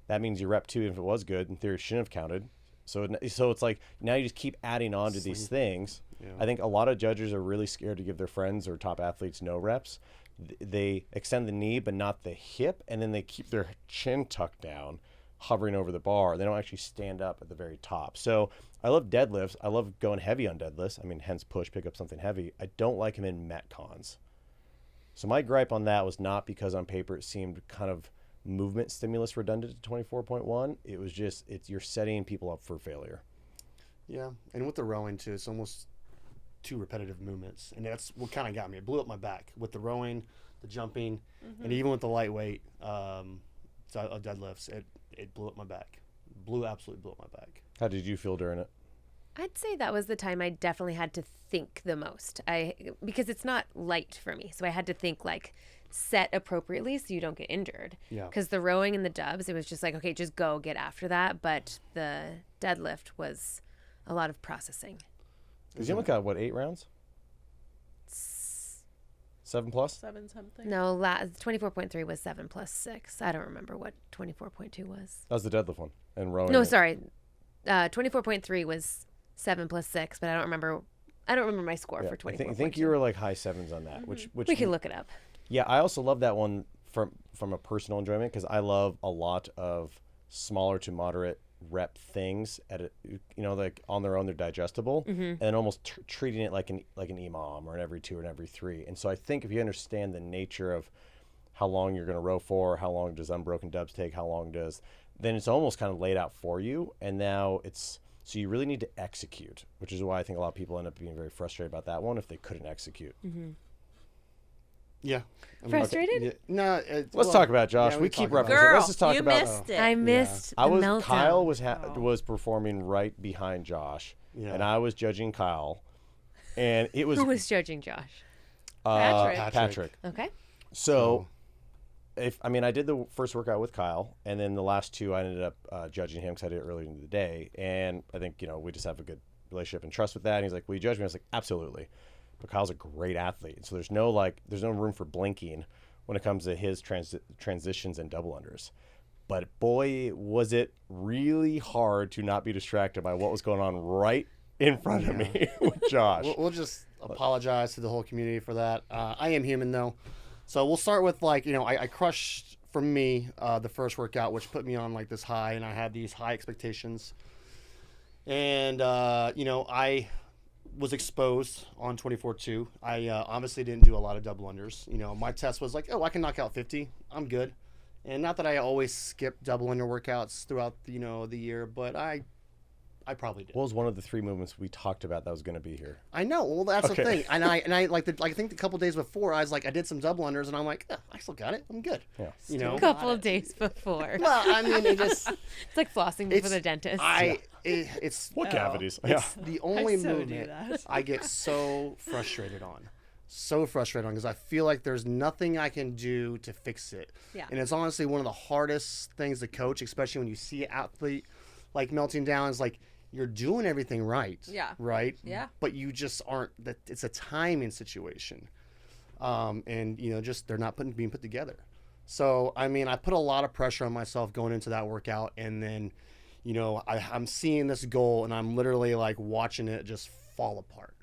that means your rep 2, if it was good, in theory shouldn't have counted. So it's like now you just keep adding on to these things. Yeah. I think a lot of judges are really scared to give their friends or top athletes no reps. They extend the knee but not the hip, and then they keep their chin tucked down, hovering over the bar. They don't actually stand up at the very top. So I love deadlifts. I love going heavy on deadlifts. I mean, hence push, pick up something heavy. I don't like them in Metcons. So my gripe on that was not because on paper it seemed kind of movement stimulus redundant to 24.1. It was just, you're setting people up for failure. Yeah, and with the rowing too, it's almost 2 repetitive movements, and that's what kind of got me. It blew up my back with the rowing, the jumping, and even with the lightweight deadlifts. It blew up my back. Absolutely blew up my back. How did you feel during it? I'd say that was the time I definitely had to think the most. Because it's not light for me, so I had to think like set appropriately so you don't get injured. Yeah. Because the rowing and the dubs, it was just like, okay, just go get after that. But the deadlift was a lot of processing. Because you only got, what, 8 rounds? 7 plus? 7 something. No, 24.3 was 7 plus 6. I don't remember what 24.2 was. That was the deadlift one. And rowing. No, sorry. 24.3 was 7 plus 6, but I don't remember my score Yeah, for 24.2. I think you were like high 7s on that, which We can look it up. Yeah, I also love that one from a personal enjoyment because I love a lot of smaller to moderate rep things like on their own they're digestible, and then almost treating it like an EMOM or an every 2 or an every 3. And so I think if you understand the nature of how long you're going to row for, how long does unbroken dubs take, then it's almost kind of laid out for you. And now so you really need to execute, which is why I think a lot of people end up being very frustrated about that one if they couldn't execute. Yeah. Frustrated? Yeah. No. Let's talk about it, Josh. yeah, we we keep talk about referencing. it. Girl, Let's just talk you about. missed it. I missed the meltdown. Kyle was performing right behind Josh, Yeah. and I was judging Kyle, and it was Who was judging Josh? Patrick. Okay. So, I did the first workout with Kyle, and then the last 2 I ended up judging him because I did it earlier in the day, and I think we just have a good relationship and trust with that. And he's like, "Will you judge me?" I was like, "Absolutely." But Kyle's a great athlete, so there's no room for blinking when it comes to his transitions and double unders. But boy, was it really hard to not be distracted by what was going on right in front of me with Josh. We'll just apologize to the whole community for that. I am human though, so we'll start with I crushed from me the first workout, which put me on like this high, and I had these high expectations, and I was exposed on 24.2. I obviously didn't do a lot of double unders. My test was like, I can knock out 50. I'm good. And not that I always skip double under workouts throughout the year, but I I probably did. What was one of the 3 movements we talked about that was going to be here? I know. Well, that's Okay. the thing. And I I think the couple days before, I was like, I did some double unders, and I'm like, I still got it. I'm good. Yeah. You know. A couple of days before. Well, I mean, it just It's like flossing before the dentist. it's What cavities? it's the only so do movement that. I get so frustrated on. So frustrated on because I feel like there's nothing I can do to fix it. Yeah. And it's honestly one of the hardest things to coach, especially when you see an athlete like melting down. Is like you're doing everything right. Yeah. Right. Yeah. But you just aren't. That it's a timing situation, and just they're not being put together. So I mean, I put a lot of pressure on myself going into that workout, and then, I'm seeing this goal, and I'm literally like watching it just fall apart.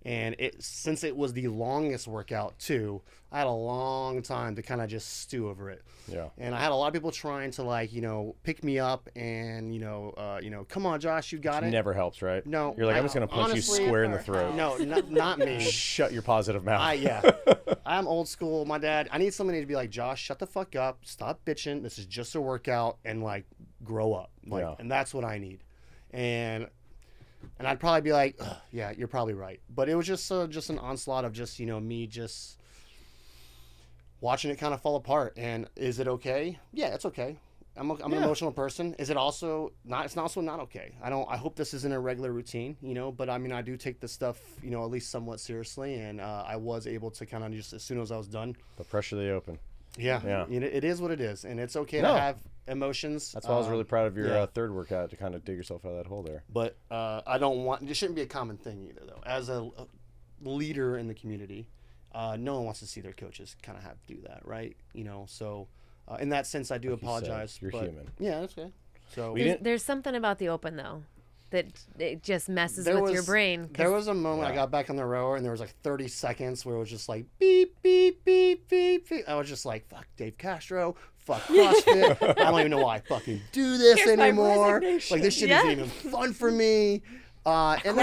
And since it was the longest workout too, I had a long time to kind of just stew over it. Yeah. And I had a lot of people trying to pick me up and come on, Josh, you got it. Never helps, right? No, You're like, I'm just going to punch honestly, you square in the throat. No, not me. Shut your positive mouth. I'm old school. My dad, I need somebody to be like, Josh, shut the fuck up. Stop bitching. This is just a workout, and like grow up. Yeah. And that's what I need. And I'd probably be like, yeah, you're probably right. But it was just an onslaught of just, me just watching it kind of fall apart. And is it okay? Yeah, it's okay. I'm an emotional person. Is it also not? It's also not okay. I hope this isn't a regular routine, but I mean, I do take this stuff, at least somewhat seriously. And I was able to kind of just, as soon as I was done. The pressure they open. Yeah. It is what it is. And it's okay to have emotions. That's why I was really proud of your third workout to kind of dig yourself out of that hole there. But I don't want, it shouldn't be a common thing either, though. As a leader in the community, no one wants to see their coaches kind of have to do that, right? So in that sense, I do Like you said, apologize. you're human. Yeah, that's okay. So There's something about the Open, though, that it just messes with your brain. There was a moment I got back on the rower, and there was like 30 seconds where it was just like beep, beep, beep, beep, beep. I was just like, fuck Dave Castro, fuck CrossFit. I don't even know why I fucking do this Here's my anymore. resignation. Like, this shit isn't even fun for me. And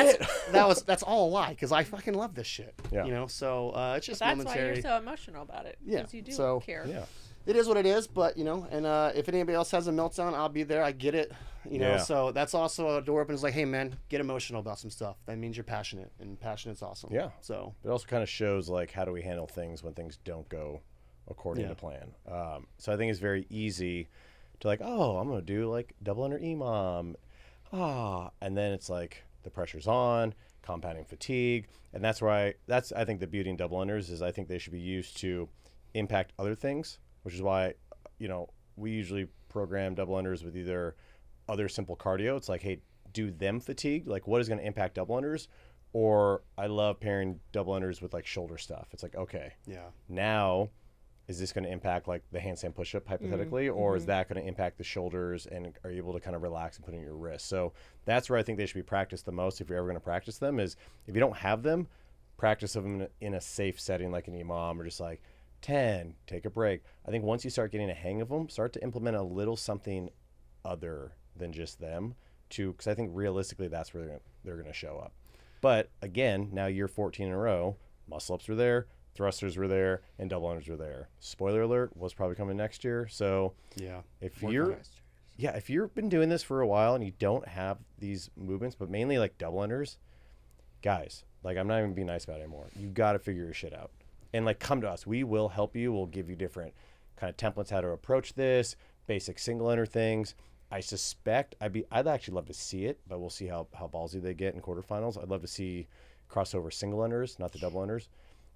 that's all a lie, because I fucking love this shit. Yeah. So it's just That's momentary. why you're so emotional about it. Yeah, Because you do so- care. Yeah. It is what it is, but and if anybody else has a meltdown, I'll be there. I get it, Yeah. So that's also a door open. Is like, hey man, get emotional about some stuff. That means you're passionate, and passionate's awesome. Yeah. So It also kind of shows like how do we handle things when things don't go according to plan. So I think it's very easy to like, oh, I'm gonna do like double under EMOM, and then it's like the pressure's on, compounding fatigue, and that's why I think the beauty in double unders is I think they should be used to impact other things, which is why we usually program double unders with either other simple cardio. It's like, hey, do them fatigue, like what is going to impact double unders, or I love pairing double unders with like shoulder stuff. It's like, okay, now is this going to impact like the handstand push-up hypothetically, or is that going to impact the shoulders, and are you able to kind of relax and put in your wrist? So that's where I think they should be practiced the most. If you're ever going to practice them, is if you don't have them, practice them in a safe setting like an EMOM, or just like 10, take a break. I think once you start getting a hang of them, start to implement a little something other than just them too, because I think realistically that's where they're going to show up. But again, now year 14 in a row, muscle ups were there, thrusters were there, and double unders were there. Spoiler alert, was probably coming next year. So if you've been doing this for a while and you don't have these movements, but mainly like double unders, guys, like I'm not even being nice about it anymore. You got to figure your shit out. And like, come to us. We will help you. We'll give you different kind of templates how to approach this, basic single under things. I suspect I'd actually love to see it, but we'll see how ballsy they get in quarterfinals. I'd love to see crossover single unders, not the double unders,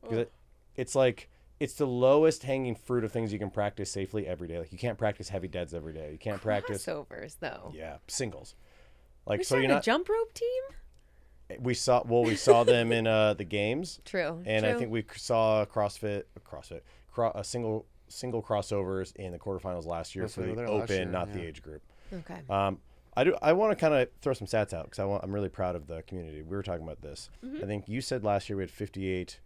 because it's like it's the lowest hanging fruit of things you can practice safely every day. Like you can't practice heavy deads every day. You can't practice crossovers though. Yeah, singles. Like We so you're started not a jump rope team. We saw them in the games. True. And I think we saw single crossovers in the quarterfinals last year Yes, for we were the there last Open, year, not the age group. Okay. I want to kind of throw some stats out because I'm really proud of the community. We were talking about this. I think you said last year we had 58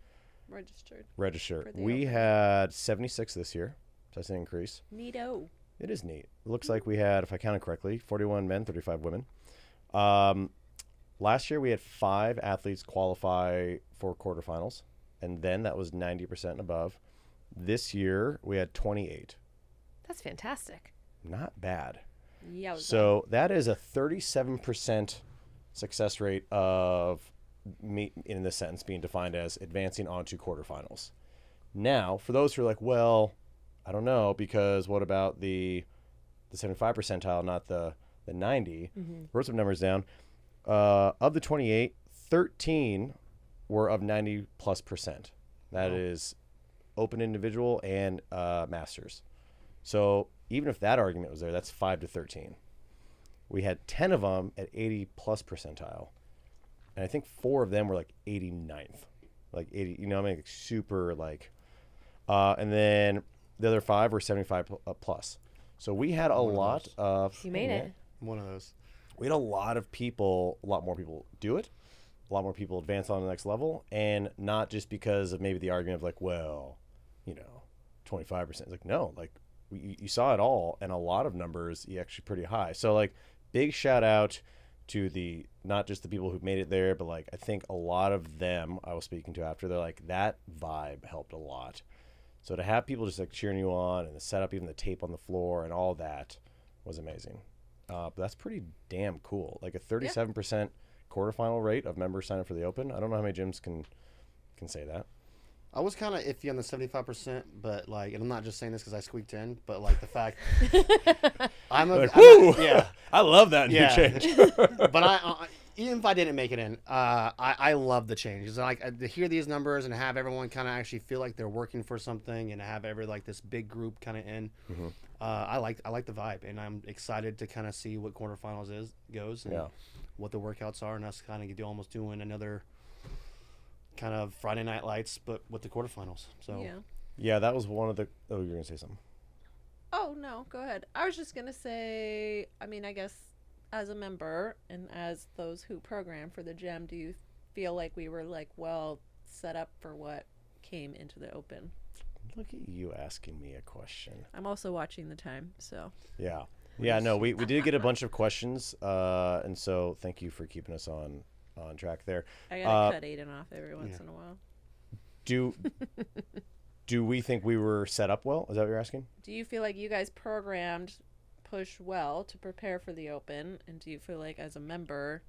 registered. We Open. had 76 this year. So that's an increase. Neato. It is neat. It looks like we had, if I counted correctly, 41 men, 35 women. Last year we had 5 athletes qualify for quarterfinals, and then that was 90% and above. This year we had 28. That's fantastic. Not bad. Yeah. So that is a 37% success rate of me in this sentence being defined as advancing onto quarterfinals. Now, for those who are like, well, I don't know, because what about the 75 percentile, not the 90? Wrote some numbers down. Of the 28, 13 were of 90+%. That is open individual and masters. So even if that argument was there, that's 5 to 13. We had 10 of them at 80+ percentile. And I think 4 of them were like 89th. Like 80, you know, I mean, like super like, and then the other 5 were 75 plus. So we had a lot of. You made it. One of those. We had a lot of people, a lot more people do it. A lot more people advance on the next level. And not just because of maybe the argument of like, well, you know, 25%. It's like, no, like you saw it all. And a lot of numbers actually pretty high. So like big shout out to the, not just the people who made it there, but like, I think a lot of them I was speaking to after, they're like, that vibe helped a lot. So to have people just like cheering you on and the setup, even the tape on the floor and all that was amazing. But that's pretty damn cool. Like a 37% quarterfinal rate of members sign up for the Open. I don't know how many gyms can say that. I was kind of iffy on the 75%, but like, and I'm not just saying this because I squeaked in, but like the fact Yeah, I love that new change. But I even if I didn't make it in, I love the change. It's like to hear these numbers and have everyone kind of actually feel like they're working for something, and have like this big group kind of in. I like the vibe, and I'm excited to kind of see what quarterfinals goes and what the workouts are, and us kind of almost doing another kind of Friday Night Lights, but with the quarterfinals. So yeah, that was one of the. Oh, you're gonna say something. Oh no, go ahead. I was just gonna say, I mean, I guess as a member and as those who program for the gym, do you feel like we were like well set up for what came into the Open? Look at you asking me a question. I'm also watching the time, so. Yeah. No, we did get a bunch of questions, and so thank you for keeping us on track there. I gotta cut Aidan off every once in a while. Do we think we were set up well? Is that what you're asking? Do you feel like you guys programmed push well to prepare for the Open, and do you feel like as a member,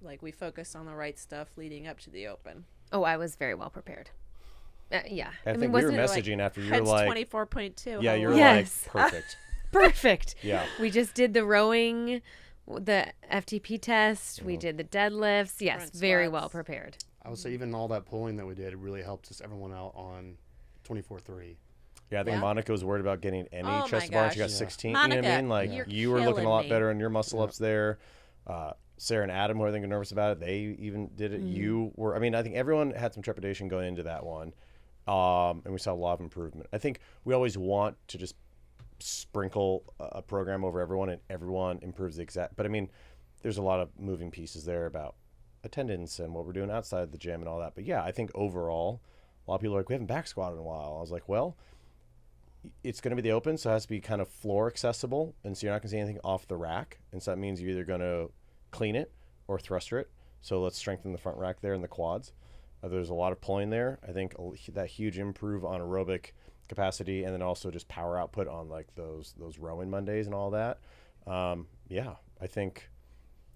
like we focused on the right stuff leading up to the Open? Oh, I was very well prepared. Yeah. I think we were messaging after you were like 24.2. Yeah, you're yes. like perfect. Perfect. Yeah. We just did the rowing, the FTP test. We did the deadlifts. Yes, Front very squats. well prepared. I would say even all that pulling that we did really helped us everyone out on 24/3. Yeah, I think Monica was worried about getting any Oh chest my bar. She got gosh. 16. Monica, you know what I mean? Like you were looking a lot me. better in your muscle ups there. Sarah and Adam were, I think, nervous about it. They even did it. You were. I mean, I think everyone had some trepidation going into that one, and we saw a lot of improvement. I think we always want to just sprinkle a program over everyone, and everyone improves the exact. But I mean, there's a lot of moving pieces there about attendance and what we're doing outside the gym and all that. But yeah, I think overall, a lot of people are like, we haven't back squatted in a while. I was like, well, it's going to be the Open, so it has to be kind of floor accessible, and so you're not going to see anything off the rack, and so that means you're either going to clean it or thruster it. So let's strengthen the front rack there and the quads. There's a lot of pulling there. I think that huge improve on aerobic capacity, and then also just power output on like those rowing Mondays and all that. I think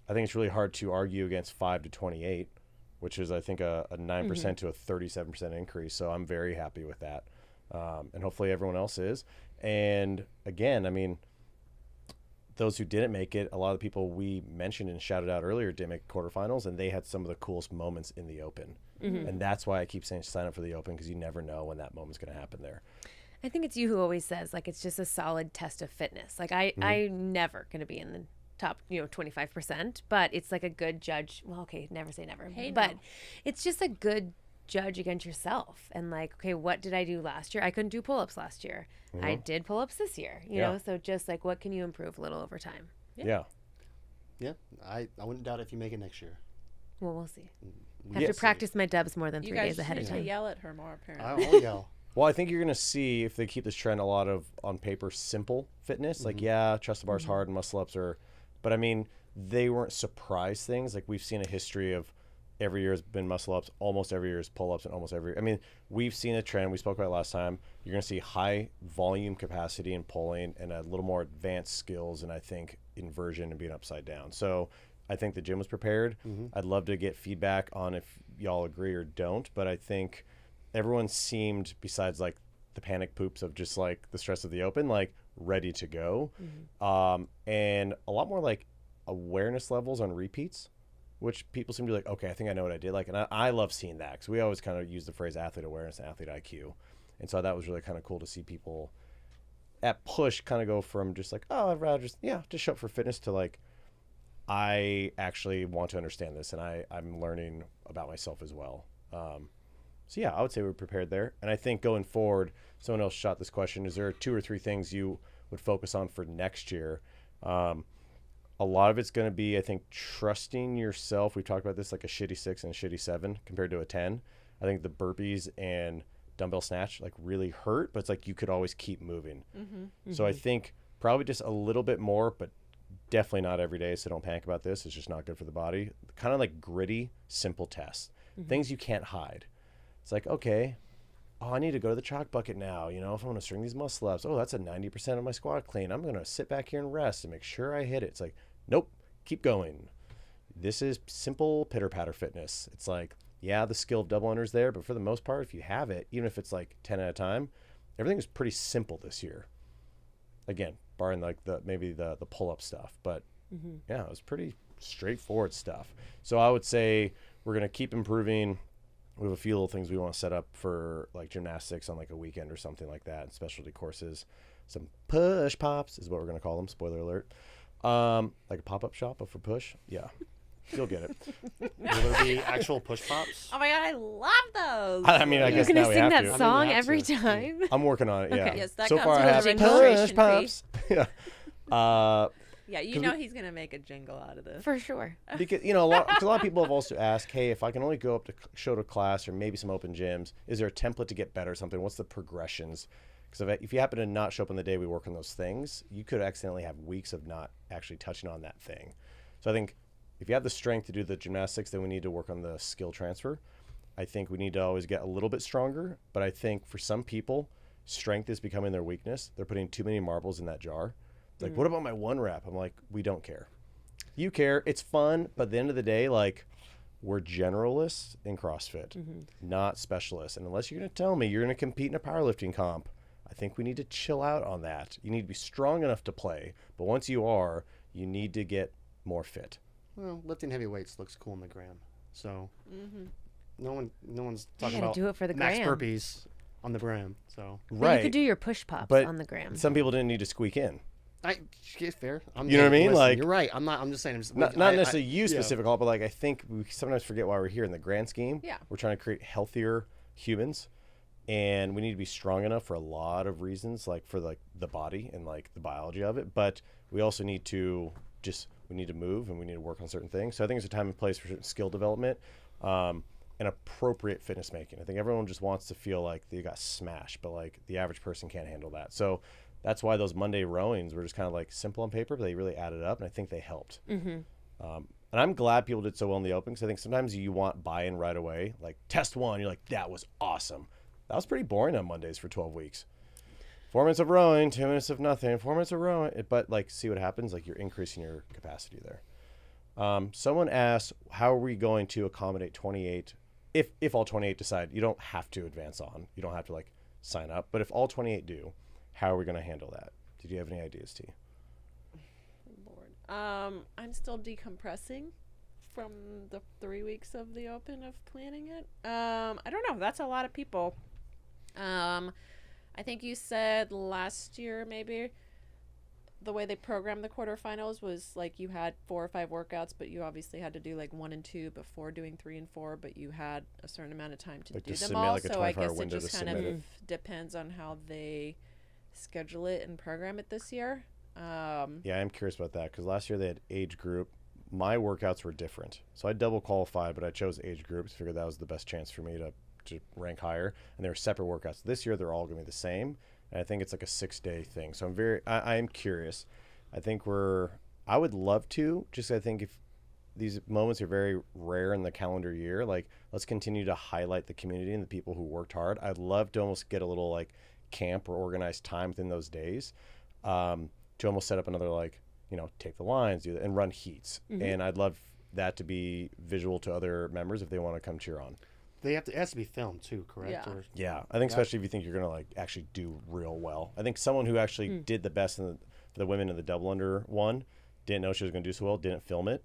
it's really hard to argue against 5 to 28, which is I think a 9% to a 37% increase. So I'm very happy with that, and hopefully everyone else is. And again, I mean, those who didn't make it, a lot of the people we mentioned and shouted out earlier didn't make quarterfinals, and they had some of the coolest moments in the Open. And that's why I keep saying sign up for the Open, because you never know when that moment's going to happen there. I think it's you who always says, like, it's just a solid test of fitness. Like, I'm never going to be in the top, 25%, but it's like a good judge. Well, okay, never say never. Hey, but no. it's just a good judge against yourself. And like, okay, what did I do last year? I couldn't do pull-ups last year. I did pull-ups this year, you know? So just like, what can you improve a little over time? Yeah. I wouldn't doubt if you make it next year. Well, we'll see. I have to practice my dubs more than You 3 guys days ahead of need to time. yell at her more, apparently. I'll yell. Well, I think you're going to see, if they keep this trend, a lot of, on paper, simple fitness. Like, yeah, chest to bar's hard and muscle ups are, but I mean, they weren't surprise things. Like, we've seen a history of every year has been muscle ups, almost every year is pull ups, and almost every, I mean, we've seen a trend. We spoke about it last time. You're going to see high volume capacity and pulling and a little more advanced skills, and I think inversion and being upside down. So I think the gym was prepared. I'd love to get feedback on if y'all agree or don't, but I think everyone seemed, besides like the panic poops of just like the stress of the open, like ready to go. And a lot more like awareness levels on repeats, which people seem to be like, okay, I think I know what I did. Like, and I love seeing that because we always kind of use the phrase athlete awareness and athlete IQ. And so that was really kind of cool to see people at push kind of go from just like, oh, I'd rather just show up for fitness to like, I actually want to understand this and I'm learning about myself as well. So yeah, I would say we're prepared there. And I think going forward, someone else shot this question, is there 2 or 3 things you would focus on for next year? A lot of it's going to be, I think, trusting yourself. We've talked about this, like a shitty 6 and a shitty 7 compared to a 10. I think the burpees and dumbbell snatch like really hurt, but it's like you could always keep moving. So I think probably just a little bit more, but definitely not every day. So don't panic about this. It's just not good for the body. Kind of like gritty, simple tests, things you can't hide. It's like, okay, oh, I need to go to the chalk bucket now. You know, if I want to string these muscle ups, oh, that's a 90% of my squat clean. I'm going to sit back here and rest and make sure I hit it. It's like, nope, keep going. This is simple pitter patter fitness. It's like, yeah, the skill of double unders there, but for the most part, if you have it, even if it's like 10 at a time, everything is pretty simple this year. Again, barring like maybe the pull up stuff, but yeah, it was pretty straightforward stuff. So I would say we're going to keep improving. We have a few little things we want to set up for like gymnastics on like a weekend or something like that, and specialty courses. Some push pops is what we're going to call them. Spoiler alert. Like a pop-up shop, but for push. Yeah. You'll get it. Will there be actual push pops? Oh my god, I love those. I mean, I You're guess gonna now we sing have that to. song I mean, you have every to. time. I'm working on it, yeah. Okay. Yes, that so comes far I with have a push registration pops. Yeah. Yeah, you know he's gonna make a jingle out of this. For sure. Because a lot of people have also asked, hey, if I can only go up to show to class or maybe some open gyms, is there a template to get better or something? What's the progressions? Because if you happen to not show up on the day we work on those things, you could accidentally have weeks of not actually touching on that thing. So I think if you have the strength to do the gymnastics, then we need to work on the skill transfer. I think we need to always get a little bit stronger, but I think for some people, strength is becoming their weakness. They're putting too many marbles in that jar. It's like, what about my 1 rep? I'm like, we don't care. You care. It's fun, but at the end of the day, like, we're generalists in CrossFit, not specialists. And unless you're going to tell me you're going to compete in a powerlifting comp, I think we need to chill out on that. You need to be strong enough to play, but once you are, you need to get more fit. Well, lifting heavy weights looks cool on the gram. So no one's You talking gotta about do it for the max gram. burpees on the gram. So But you could do your push pops But on the gram. some people didn't need to squeak in. it's fair. You know what I mean? Listen, like, you're right. I'm just saying. Not necessarily you specific, but like I think we sometimes forget why we're here in the grand scheme. Yeah. We're trying to create healthier humans, and we need to be strong enough for a lot of reasons, like for like the body and like the biology of it. But we also need to we need to move and we need to work on certain things. So I think it's a time and place for certain skill development and appropriate fitness making. I think everyone just wants to feel like they got smashed, but like the average person can't handle that. So that's why those Monday rowings were just kind of like simple on paper, but they really added up, and I think they helped. And I'm glad people did so well in the open, because I think sometimes you want buy-in right away. Like test 1, you're like, that was awesome. That was pretty boring on Mondays for 12 weeks. 4 minutes of rowing, 2 minutes of nothing, 4 minutes of rowing. But like, see what happens. Like, you're increasing your capacity there. Someone asked, how are we going to accommodate 28? If all 28 decide, you don't have to advance on. You don't have to like sign up. But if all 28 do, how are we going to handle that? Did you have any ideas, T? Lord. I'm still decompressing from the 3 weeks of the open of planning it. I don't know. That's a lot of people. I think you said last year maybe the way they programmed the quarterfinals was like you had 4 or 5 workouts, but you obviously had to do like 1 and 2 before doing 3 and 4, but you had a certain amount of time to Like do to them submit, all. like a So I 24-hour guess it window just to kind submit of depends on how they schedule it and program it this year. Yeah, I'm curious about that, because last year they had age group. My workouts were different. So I double qualified, but I chose age groups. Figured that was the best chance for me to rank higher. And they were separate workouts. This year they're all going to be the same. And I think it's like a 6-day thing. So I am curious. I think I would love to, just I think if these moments are very rare in the calendar year, like let's continue to highlight the community and the people who worked hard. I'd love to almost get a little like camp or organized time within those days to almost set up another like take the lines, do that, and run heats. And I'd love that to be visual to other members if they want to come cheer on. It has to be filmed too, correct? Yeah. Yeah, I think especially if you think you're gonna actually do real well. I think someone who actually did the best for the women in the double under one didn't know she was gonna do so well, didn't film it.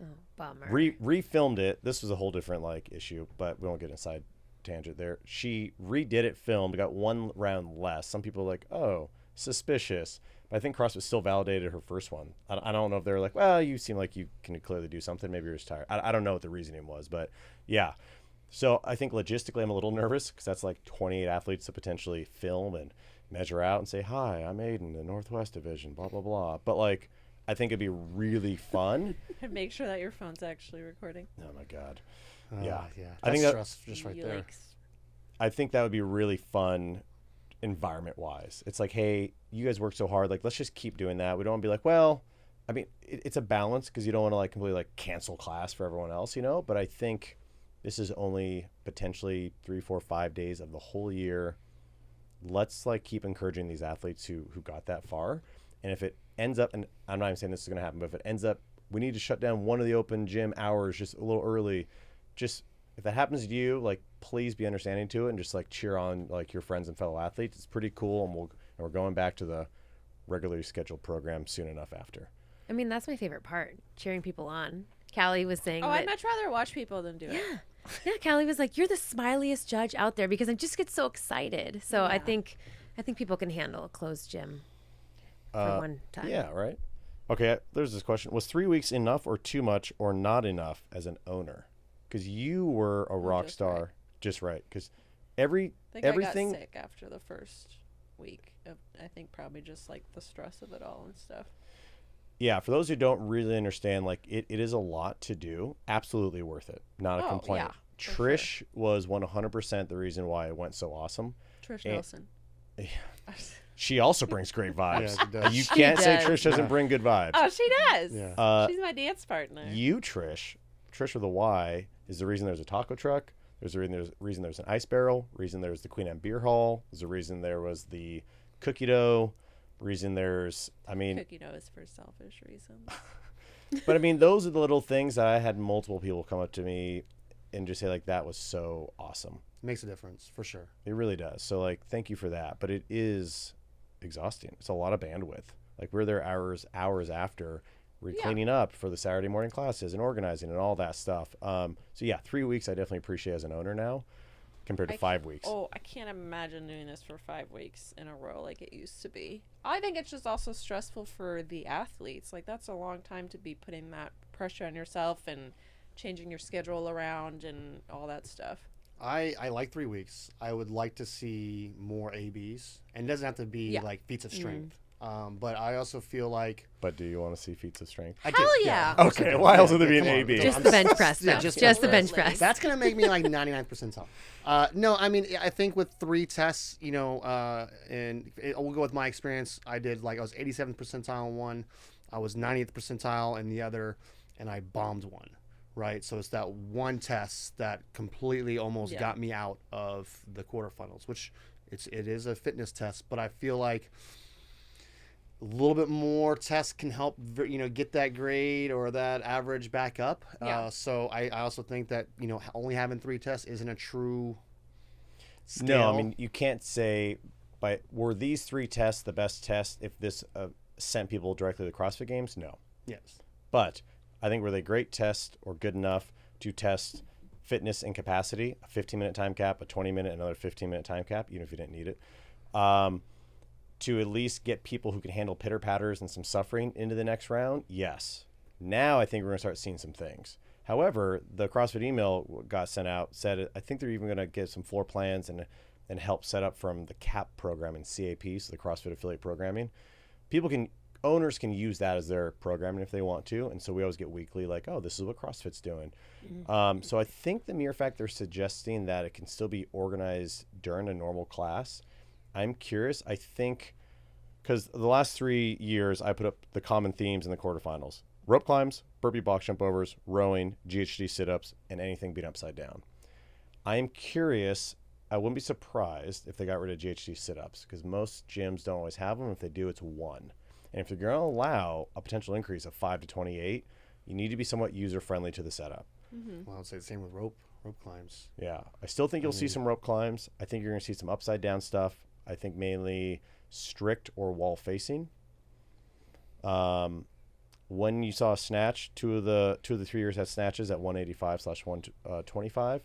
Oh, bummer. Refilmed it. This was a whole different issue, but we won't get inside tangent there. She redid it, filmed, got one round less. Some people are like, oh, suspicious. But I think CrossFit still validated her first one. I don't know if they're like, well, you seem like you can clearly do something. Maybe you're just tired. I don't know what the reasoning was, but yeah. So I think logistically I'm a little nervous because that's 28 athletes to potentially film and measure out and say, hi, I'm Aidan, the Northwest Division, blah, blah, blah. But I think it'd be really fun. And make sure that your phone's actually recording. Oh my God. Yeah. I think that stress just right there. Yikes. I think that would be really fun environment wise. It's hey, you guys work so hard. Let's just keep doing that. We don't want to be well, I mean, it's a balance because you don't want to completely cancel class for everyone else, but I think this is only potentially 3, 4, 5 days of the whole year. Let's keep encouraging these athletes who got that far. And if it ends up, and I'm not even saying this is going to happen, but if it ends up, we need to shut down one of the open gym hours just a little early. Just if that happens to you, please be understanding to it and just cheer on your friends and fellow athletes. It's pretty cool, and we're going back to the regularly scheduled program soon enough after. I mean, that's my favorite part, cheering people on. Callie was saying I'd much rather watch people than do it. Yeah, Callie was like, you're the smiliest judge out there because I just get so excited. So I think people can handle a closed gym for one time. Yeah, right. Okay, there's this question. Was 3 weeks enough or too much or not enough as an owner? Because you were a rock star. Right. Just right. Because I everything. got sick after the first week. I think probably just the stress of it all and stuff. Yeah, for those who don't really understand, it is a lot to do. Absolutely worth it. Not a complaint. Yeah, Trysh was 100% the reason why it went so awesome. Trysh Nelson. She also brings great vibes. Yeah, she does. You She can't say does. Trysh doesn't bring good vibes. Oh, she does. Yeah. She's my dance partner. You, Trysh with a Y, is the reason there's a taco truck. There's the reason there's an ice barrel. Reason there's the Queen Anne Beer Hall. There's the reason there was the cookie dough. Reason there's, cookie dough is for selfish reasons. But those are the little things that I had multiple people come up to me and just say that was so awesome. Makes a difference for sure. It really does. So thank you for that. But it is exhausting. It's a lot of bandwidth. We're there hours after cleaning up for the Saturday morning classes and organizing and all that stuff. So yeah, 3 weeks I definitely appreciate as an owner now compared to 5 weeks. Oh, I can't imagine doing this for 5 weeks in a row like it used to be. I think it's just also stressful for the athletes. That's a long time to be putting that pressure on yourself and changing your schedule around and all that stuff. I like 3 weeks. I would like to see more ABs, and it doesn't have to be feats of strength. But I also feel But do you want to see feats of strength? I Hell do. yeah. Okay, why else would there be an Come on. AB? Just the bench press, though. Yeah, just just the bench absolutely. press. That's gonna make me 99th percentile. No, I think with 3 tests, and we'll go with my experience. I did I was 87th percentile in one, I was 90th percentile in the other, and I bombed one. Right, so it's that one test that completely almost got me out of the quarterfinals, which it is a fitness test, but I feel like a little bit more tests can help get that grade or that average back up. So I also think that only having 3 tests isn't a true scale. No, you can't say, but were these 3 tests the best test if this sent people directly to the CrossFit Games? No. Yes. But I think were they great tests or good enough to test fitness and capacity, a 15-minute time cap, a 20-minute, another 15-minute time cap, even if you didn't need it, to at least get people who can handle pitter-patters and some suffering into the next round? Yes. Now I think we're going to start seeing some things. However, the CrossFit email got sent out, said I think they're even going to get some floor plans and help set up from the CAP program and CAP, so the CrossFit Affiliate Programming. Owners can use that as their programming if they want to. And so we always get weekly oh, this is what CrossFit's doing. So I think the mere fact they're suggesting that it can still be organized during a normal class, I'm curious. I think because the last 3 years I put up the common themes in the quarterfinals: rope climbs, burpee box jump overs, rowing, GHD sit-ups, and anything being upside down. I'm curious. I wouldn't be surprised if they got rid of GHD sit-ups because most gyms don't always have them. If they do, it's 1. And if you're going to allow a potential increase of 5 to 28, you need to be somewhat user-friendly to the setup. Well, I would say the same with rope climbs. Yeah. I still think you'll see some rope climbs. I think you're going to see some upside-down stuff. I think mainly strict or wall facing. When you saw a snatch, two of the 3 years had snatches at 185/125.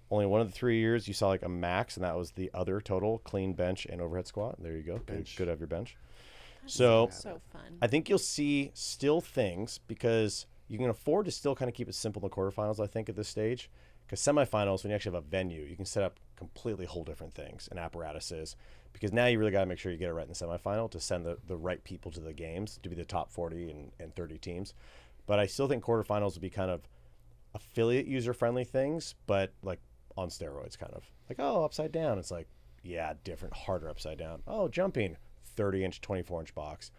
Only one of the 3 years you saw like a max, and that was the other total clean bench and overhead squat. There you go. Good to have your bench. So fun. I think you'll see still things because you can afford to still kind of keep it simple in the quarterfinals, I think, at this stage. Because semifinals, when you actually have a venue, you can set up completely whole different things and apparatuses. Because now you really got to make sure you get it right in the semifinal to send the right people to the games to be the top 40 and 30 teams. But I still think quarterfinals will be kind of affiliate user-friendly things, but like on steroids kind of. Like, oh, upside down. It's like, yeah, different, harder upside down. Oh, jumping, 30-inch, 24-inch box.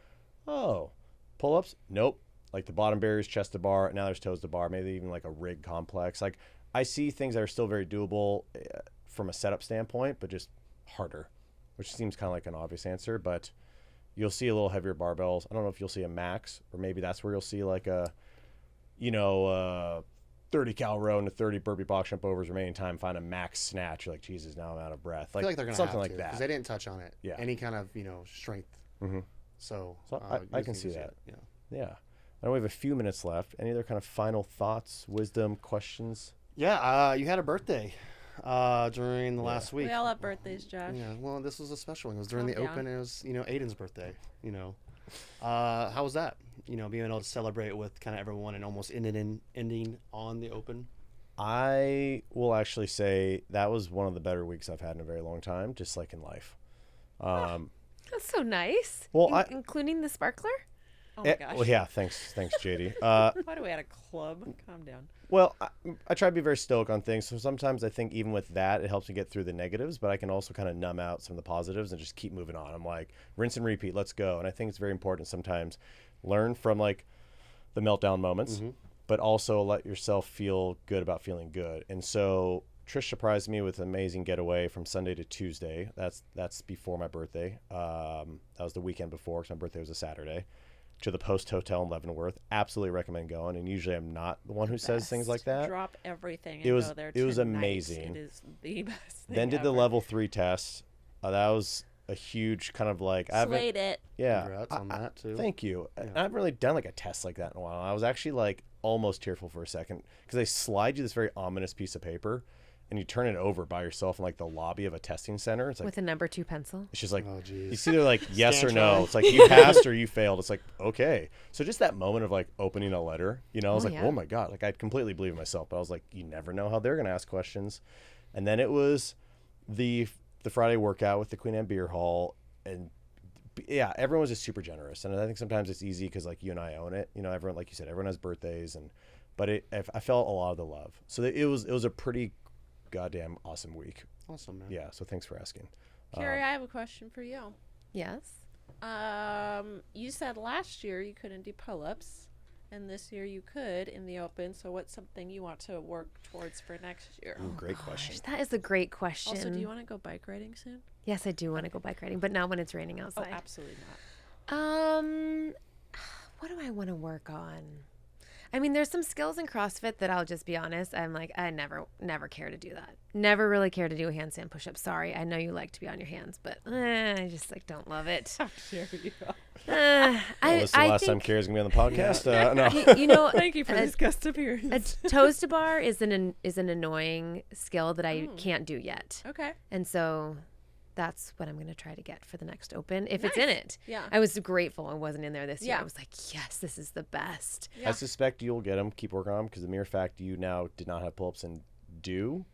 Oh, pull-ups? Nope. Like the bottom barrier is chest to bar. Now there's toes to bar. Maybe even like a rig complex. Like I see things that are still very doable from a setup standpoint, but just harder, which seems kind of like an obvious answer. But you'll see a little heavier barbells. I don't know if you'll see a max, or maybe that's where you'll see like a, 30 cal row and a 30 burpee box jump overs remaining time. Find a max snatch. You're like, Jesus, now I'm out of breath. I feel like they're going to something have like to, that. because they didn't touch on it. Yeah. Any kind of strength. Mm-hmm. So I can see that. Yeah. Yeah. I know we have a few minutes left. Any other kind of final thoughts, wisdom, questions? Yeah. You had a birthday during the last week. We all have birthdays, Josh. Yeah. Well, this was a special one. It was during the Calm down. Open. It was Aidan's birthday. How was that? Being able to celebrate with kind of everyone and almost ending on the Open. I will actually say that was one of the better weeks I've had in a very long time, just like in life. That's so nice. Well, including the sparkler? Oh my gosh. Well, yeah, thanks, JD. Why do we at a club? Calm down. Well, I try to be very stoic on things. So sometimes I think even with that, it helps me get through the negatives, but I can also kind of numb out some of the positives and just keep moving on. I'm like, rinse and repeat, let's go. And I think it's very important sometimes learn from like the meltdown moments, but also let yourself feel good about feeling good. And so Trysh surprised me with an amazing getaway from Sunday to Tuesday. That's before my birthday. That was the weekend before, because my birthday was a Saturday. To the Post Hotel in Leavenworth. Absolutely recommend going. And usually I'm not the one who says things like that. Drop everything and It was go there it was tonight. amazing. It is the best thing Then did the ever. level 3 test. That was a huge kind of like Slayed it. Yeah. Congrats on that too. Thank you. I haven't really done like a test like that in a while. I was actually like almost tearful for a second because they slide you this very ominous piece of paper and you turn it over by yourself in like the lobby of a testing center. It's like With a number 2 pencil. it's just like Oh, geez. you see they're like yes or no. Scantron. It's like you passed or you failed. It's like okay. So just that moment of like opening a letter, I was Oh, like, yeah. oh my god, like I'd completely believe in myself. But I was like, you never know how they're gonna ask questions. And then it was the Friday workout with the Queen Anne Beer Hall, and yeah, everyone was just super generous. And I think sometimes it's easy because like you and I own it. Everyone, like you said, everyone has birthdays, but I felt a lot of the love. So it was a pretty goddamn awesome week. Awesome, man. Yeah. So thanks for asking. Carrie, I have a question for you. Yes. You said last year you couldn't do pull-ups, and this year you could in the Open. So what's something you want to work towards for next year? Ooh, great question. Gosh, that is a great question. Also, do you want to go bike riding soon? Yes, I do want to go bike riding, but not when it's raining Oh, outside. absolutely not. What do I want to work on? I mean, there's some skills in CrossFit that I'll just be honest. I'm like, I never care to do that. Never really care to do a handstand push-up. Sorry, I know you like to be on your hands, but I just like don't love it. How dare you? Well, this is the last time think, Carrie's gonna be on the podcast. No. you know, Thank you for this guest appearance. a toes to bar is an annoying skill that I can't do yet, Okay. and so that's what I'm going to try to get for the next Open if it's in Nice. it. Yeah. I was grateful I wasn't in there this year. Yeah. I was like, yes, this is the best. Yeah. I suspect you'll get them. Keep working on them because the mere fact you now did not have pull-ups and do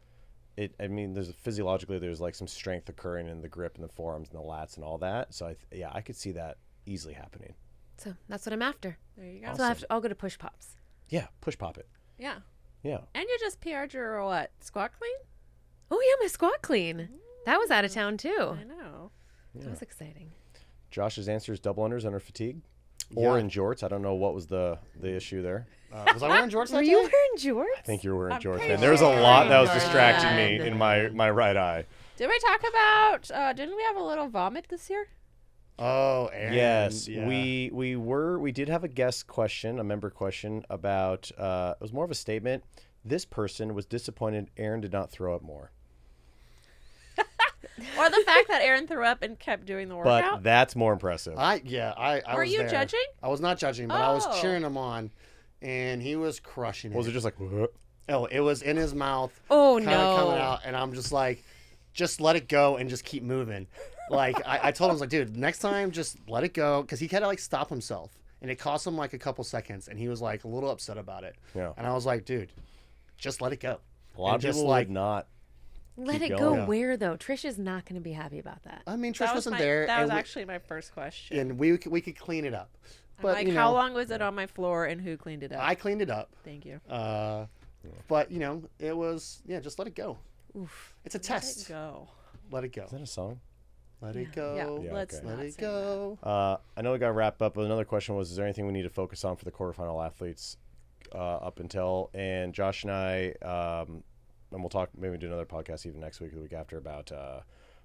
it. I mean, physiologically there's like some strength occurring in the grip and the forearms and the lats and all that. So I could see that easily happening. So that's what I'm after. There you go. So I'll go to push pops. Yeah, push pop it. Yeah. Yeah. And you just PR'd your what? Squat clean? Oh yeah, my squat clean. That was out of town too. I know. That was exciting. Josh's answer is double unders under fatigue, or Yeah. in jorts. I don't know what was the issue there. Was I wearing jorts that Were day? you wearing jorts? I think you were wearing I'm jorts. pretty Man. There was a sure lot that was you were. distracting me Yeah. in my right eye. Did we talk about? Didn't we have a little vomit this year? Oh, Aaron. Yes, yeah. we did have a guest question, a member question about. It was more of a statement. This person was disappointed Aaron did not throw up more. Or the fact that Aaron threw up and kept doing the workout. But that's more impressive. I Were was you there. judging? I was not judging, but I was Oh. cheering him on, and he was crushing it. Was it just like? "What?" Oh, it was in his mouth. Oh, Kind of coming no. out, and I'm just like, just let it go and just keep moving. Like I told him, I was like, dude, next time just let it go, because he had to like stop himself, and it cost him like a couple seconds, and he was like a little upset about it. Yeah. And I was like, dude, just let it go. A lot of And just people like would not. Let Keep it going. go Yeah. where, though? Trish is not going to be happy about that. I mean, That Trish was wasn't there, That was and actually my first question. and we could clean it up. I'm But like, you know, how long was it on my floor, and who cleaned it up? I cleaned it up. Thank you. But you know, it was just let it go. Oof. It's a Let test. it go. Let it go. Is that a song? Let it go. Yeah. Yeah, Let's okay. not Let it sing that. go. I know we got to wrap up, but another question was: is there anything we need to focus on for the quarterfinal athletes up until? And Josh and I, and we'll talk. Maybe do another podcast even next week or the week after about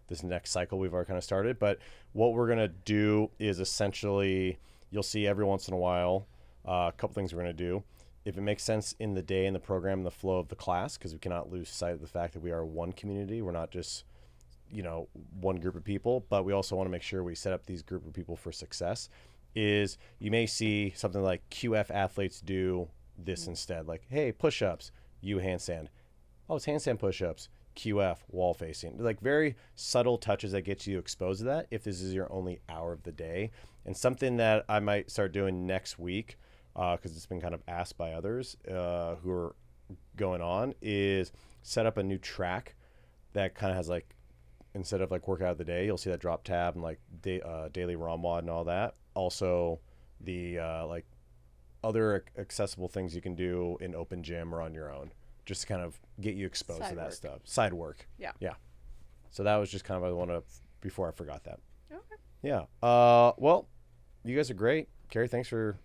this next cycle we've already kind of started. But what we're gonna do is essentially, you'll see every once in a while a couple things we're gonna do. If it makes sense in the day, in the program, in the flow of the class, because we cannot lose sight of the fact that we are one community. We're not just one group of people, but we also want to make sure we set up these group of people for success. Is you may see something like QF athletes do this instead, like, hey, push-ups, you handstand. Oh, it's handstand push-ups. QF, wall facing. Like very subtle touches that get you exposed to that if this is your only hour of the day. And something that I might start doing next week, because it's been kind of asked by others who are going on, is set up a new track that kind of has like, instead of like workout of the day, you'll see that drop tab and like daily ROM WOD and all that. Also the like other accessible things you can do in open gym or on your own, just to kind of get you exposed Side to that work. stuff. Side work. Yeah. Yeah. So that was just kind of, I want to, before I forgot that. Okay. Yeah. Well, you guys are great. Carrie, thanks for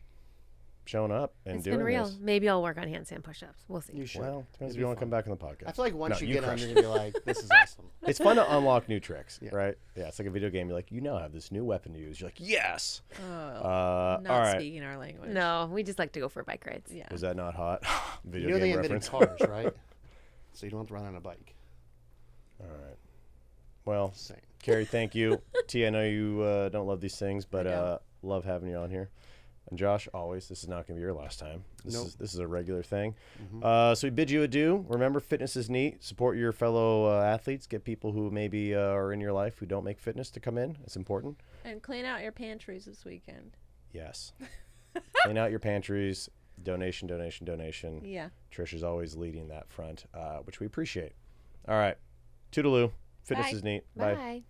showing up and It's doing been real. this. Maybe I'll work on handstand push-ups. We'll see. You should. Well, depends if It'd you be want to come fun. back on the podcast. I feel like once No, you you get on, crush you're gonna be like, this is awesome. It's fun to unlock new tricks, Yeah. right? Yeah, it's like a video game. You're like, you now have this new weapon to use. You're like, yes. Not all right. speaking our language. No, we just like to go for bike rides. Yeah. Was that not hot? Video You know they game invented reference. cars, right? So you don't have to run on a bike. All right. Well, Same. Carrie, thank you. T, I know you don't love these things, but don't. love having you on here. And Josh, always, this is not going to be your last time. Nope. This is a regular thing. So we bid you adieu. Remember, fitness is neat. Support your fellow athletes. Get people who maybe are in your life who don't make fitness to come in. It's important. And clean out your pantries this weekend. Yes. Clean out your pantries. Donation, donation, donation. Yeah. Trish is always leading that front, which we appreciate. All right. Toodaloo. Fitness Bye. is neat. Bye.